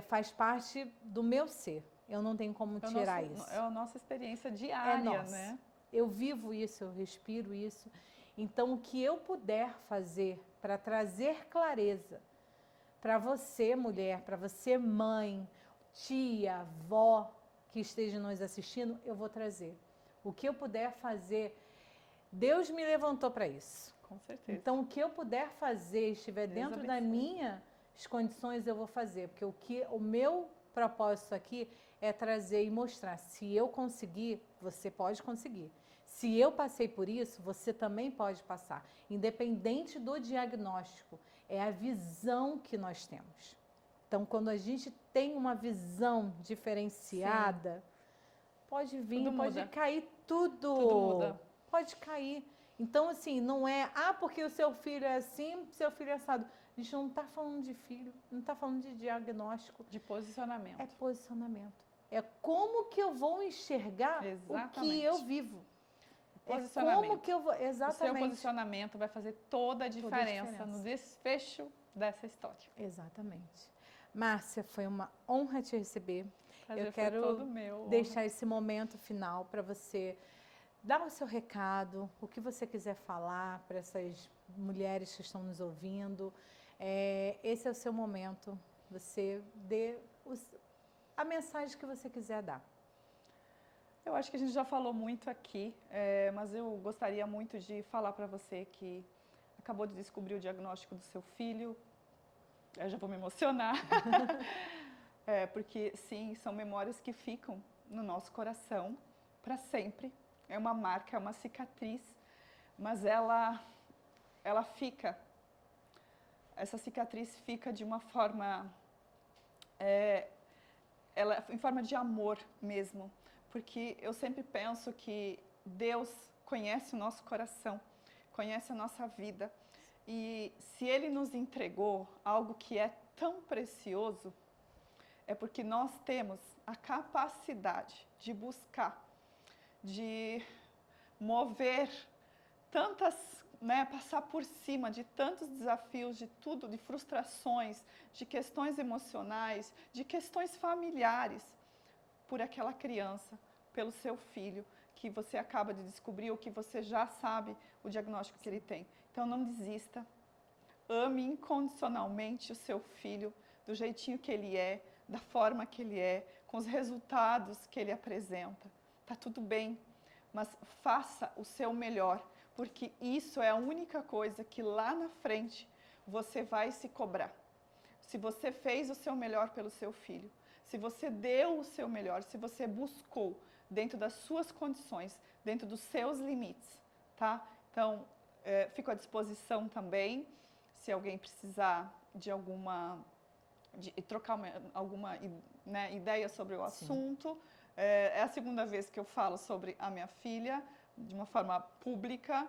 faz parte do meu ser. Eu não tenho como tirar isso. É a nossa experiência diária, né? Eu vivo isso, eu respiro isso. Então, o que eu puder fazer para trazer clareza para você, mulher, para você, mãe, tia, avó, que esteja nos assistindo, eu vou trazer. O que eu puder fazer, Deus me levantou para isso. Com certeza. Então, o que eu puder fazer, estiver dentro das minhas condições, eu vou fazer. Porque o meu propósito aqui é trazer e mostrar. Se eu conseguir, você pode conseguir. Se eu passei por isso, você também pode passar. Independente do diagnóstico, é a visão que nós temos. Então, quando a gente tem uma visão diferenciada, pode vir, pode cair tudo. Tudo muda. Pode cair. Então, assim, não é, porque o seu filho é assim, seu filho é assado. A gente não está falando de filho, não está falando de diagnóstico. De posicionamento. É posicionamento. É como que eu vou enxergar o que eu vivo. Posicionamento. Como que eu vou... Exatamente. O seu posicionamento vai fazer toda a diferença no desfecho dessa história. Exatamente. Márcia, foi uma honra te receber. Prazer, eu quero foi todo meu. deixar esse momento final para você dar o seu recado, o que você quiser falar para essas mulheres que estão nos ouvindo. Esse é o seu momento. Você dê a mensagem que você quiser dar. Eu acho que a gente já falou muito aqui, mas eu gostaria muito de falar para você que acabou de descobrir o diagnóstico do seu filho. Eu já vou me emocionar. Porque, sim, são memórias que ficam no nosso coração para sempre. É uma marca, é uma cicatriz, mas ela fica. Essa cicatriz fica de uma forma, em forma de amor mesmo. Porque eu sempre penso que Deus conhece o nosso coração, conhece a nossa vida. E se Ele nos entregou algo que é tão precioso, é porque nós temos a capacidade de buscar, de mover tantas, passar por cima de tantos desafios, de tudo, de frustrações, de questões emocionais, de questões familiares, por aquela criança, pelo seu filho, que você acaba de descobrir ou que você já sabe o diagnóstico que ele tem. Então, não desista. Ame incondicionalmente o seu filho, do jeitinho que ele é, da forma que ele é, com os resultados que ele apresenta. Tá tudo bem, mas faça o seu melhor, porque isso é a única coisa que lá na frente você vai se cobrar. Se você fez o seu melhor pelo seu filho, se você deu o seu melhor, se você buscou dentro das suas condições, dentro dos seus limites, tá? Então, fico à disposição também, se alguém precisar de trocar alguma ideia sobre o assunto. É a segunda vez que eu falo sobre a minha filha, de uma forma pública,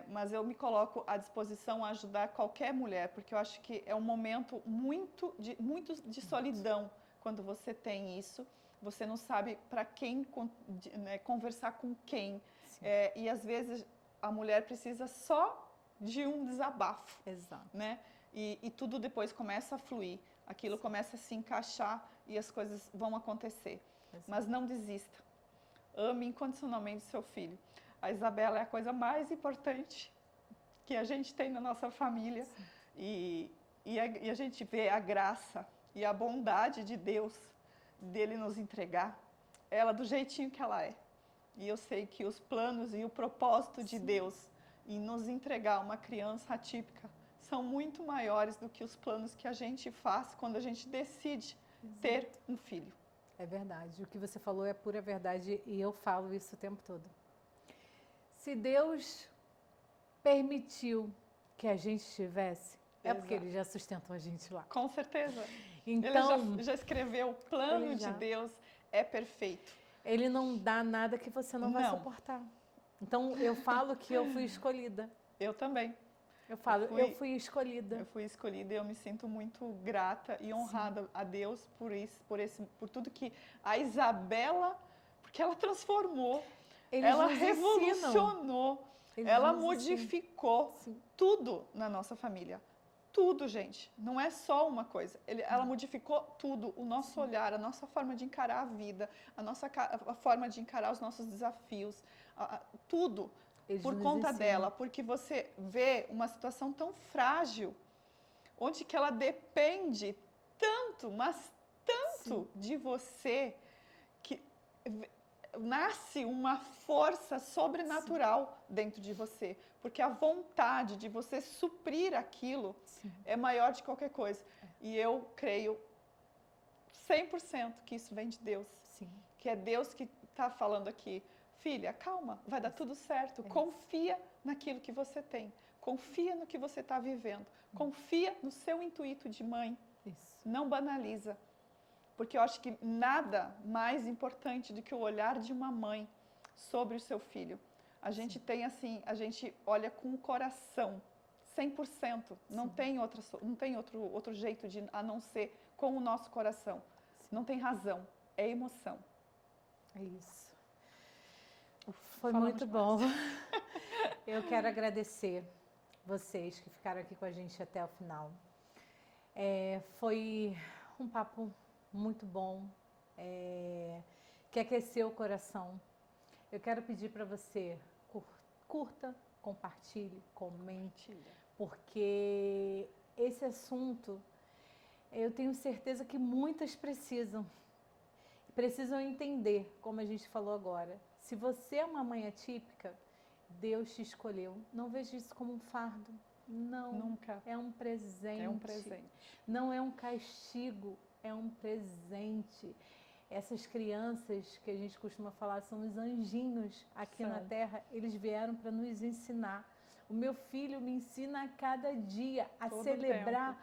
mas eu me coloco à disposição a ajudar qualquer mulher, porque eu acho que é um momento muito de solidão, quando você tem isso. Você não sabe para quem conversar com quem. E às vezes a mulher precisa só de um desabafo. Exato. Né? E tudo depois começa a fluir, aquilo começa a se encaixar e as coisas vão acontecer. Exato. Mas não desista. Ame incondicionalmente seu filho. A Isabela é a coisa mais importante que a gente tem na nossa família. E a gente vê a graça e a bondade de Deus, dele nos entregar ela do jeitinho que ela é. E eu sei que os planos e o propósito de Deus em nos entregar uma criança atípica são muito maiores do que os planos que a gente faz quando a gente decide ter um filho. É verdade. O que você falou é pura verdade e eu falo isso o tempo todo. Se Deus permitiu que a gente estivesse, é porque Ele já sustentou a gente lá. Com certeza. Então, Ele já escreveu, o plano de Deus é perfeito. Ele não dá nada que você não vai suportar. Então, eu falo que eu fui escolhida. Eu também. Eu falo, eu fui escolhida. Eu fui escolhida e eu me sinto muito grata e honrada Sim. a Deus por isso, por tudo que a Isabela, porque ela transformou, ela revolucionou, ela modificou tudo na nossa família. Tudo, gente. Não é só uma coisa. Ela modificou tudo. O nosso olhar, a nossa forma de encarar a vida, a forma de encarar os nossos desafios, tudo. Por conta dela, porque você vê uma situação tão frágil, onde que ela depende tanto, mas tanto de você, que nasce uma força sobrenatural dentro de você, porque a vontade de você suprir aquilo é maior de qualquer coisa. E eu creio 100% que isso vem de Deus, que é Deus que está falando aqui. Filha, calma, vai dar tudo certo. Confia naquilo que você tem. Confia no que você está vivendo. Confia no seu intuito de mãe. Não banaliza. Porque eu acho que nada mais importante do que o olhar de uma mãe sobre o seu filho. A gente tem assim, a gente olha com o coração, 100%. Não tem outro jeito a não ser com o nosso coração. Não tem razão, é emoção. É isso. Foi muito bom. Eu quero agradecer vocês que ficaram aqui com a gente até o final. Foi um papo muito bom, que aqueceu o coração. Eu quero pedir para você, curta, compartilhe, comente, porque esse assunto, eu tenho certeza que muitas precisam entender, como a gente falou agora. Se você é uma mãe atípica, Deus te escolheu. Não veja isso como um fardo. Não. Nunca. É um presente. É um presente. Não é um castigo, é um presente. Essas crianças que a gente costuma falar são os anjinhos aqui na Terra. Eles vieram para nos ensinar. O meu filho me ensina a cada dia a celebrar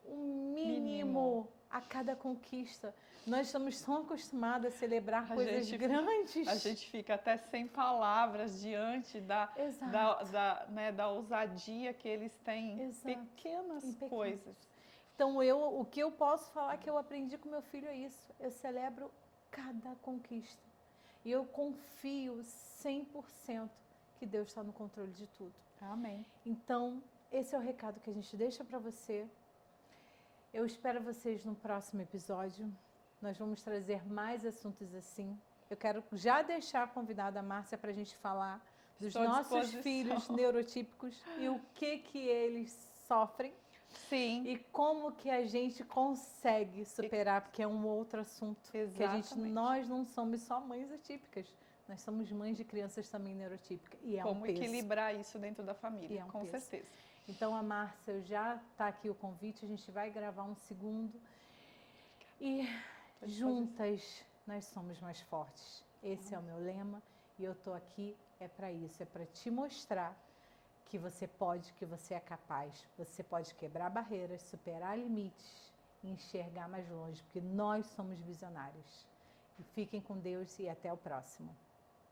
o mínimo a cada conquista. Nós estamos tão acostumados a celebrar coisas grandes. A gente fica até sem palavras diante da ousadia que eles têm. Pequenas coisas. Então, o que eu posso falar que eu aprendi com meu filho é isso. Eu celebro cada conquista. E eu confio 100% que Deus está no controle de tudo. Amém. Então, esse é o recado que a gente deixa para você. Eu espero vocês no próximo episódio. Nós vamos trazer mais assuntos assim. Eu quero já deixar convidada a Márcia para a gente falar dos nossos filhos neurotípicos e o que eles sofrem. Sim. E como que a gente consegue superar, porque é um outro assunto. Exatamente. Que nós não somos só mães atípicas. Nós somos mães de crianças também neurotípicas. E é como equilibrar isso dentro da família, com certeza. Então, a Márcia, já está aqui o convite, a gente vai gravar um segundo. E juntas nós somos mais fortes. Esse é o meu lema e eu estou aqui para isso, é para te mostrar que você pode, que você é capaz. Você pode quebrar barreiras, superar limites e enxergar mais longe, porque nós somos visionários. E fiquem com Deus e até o próximo.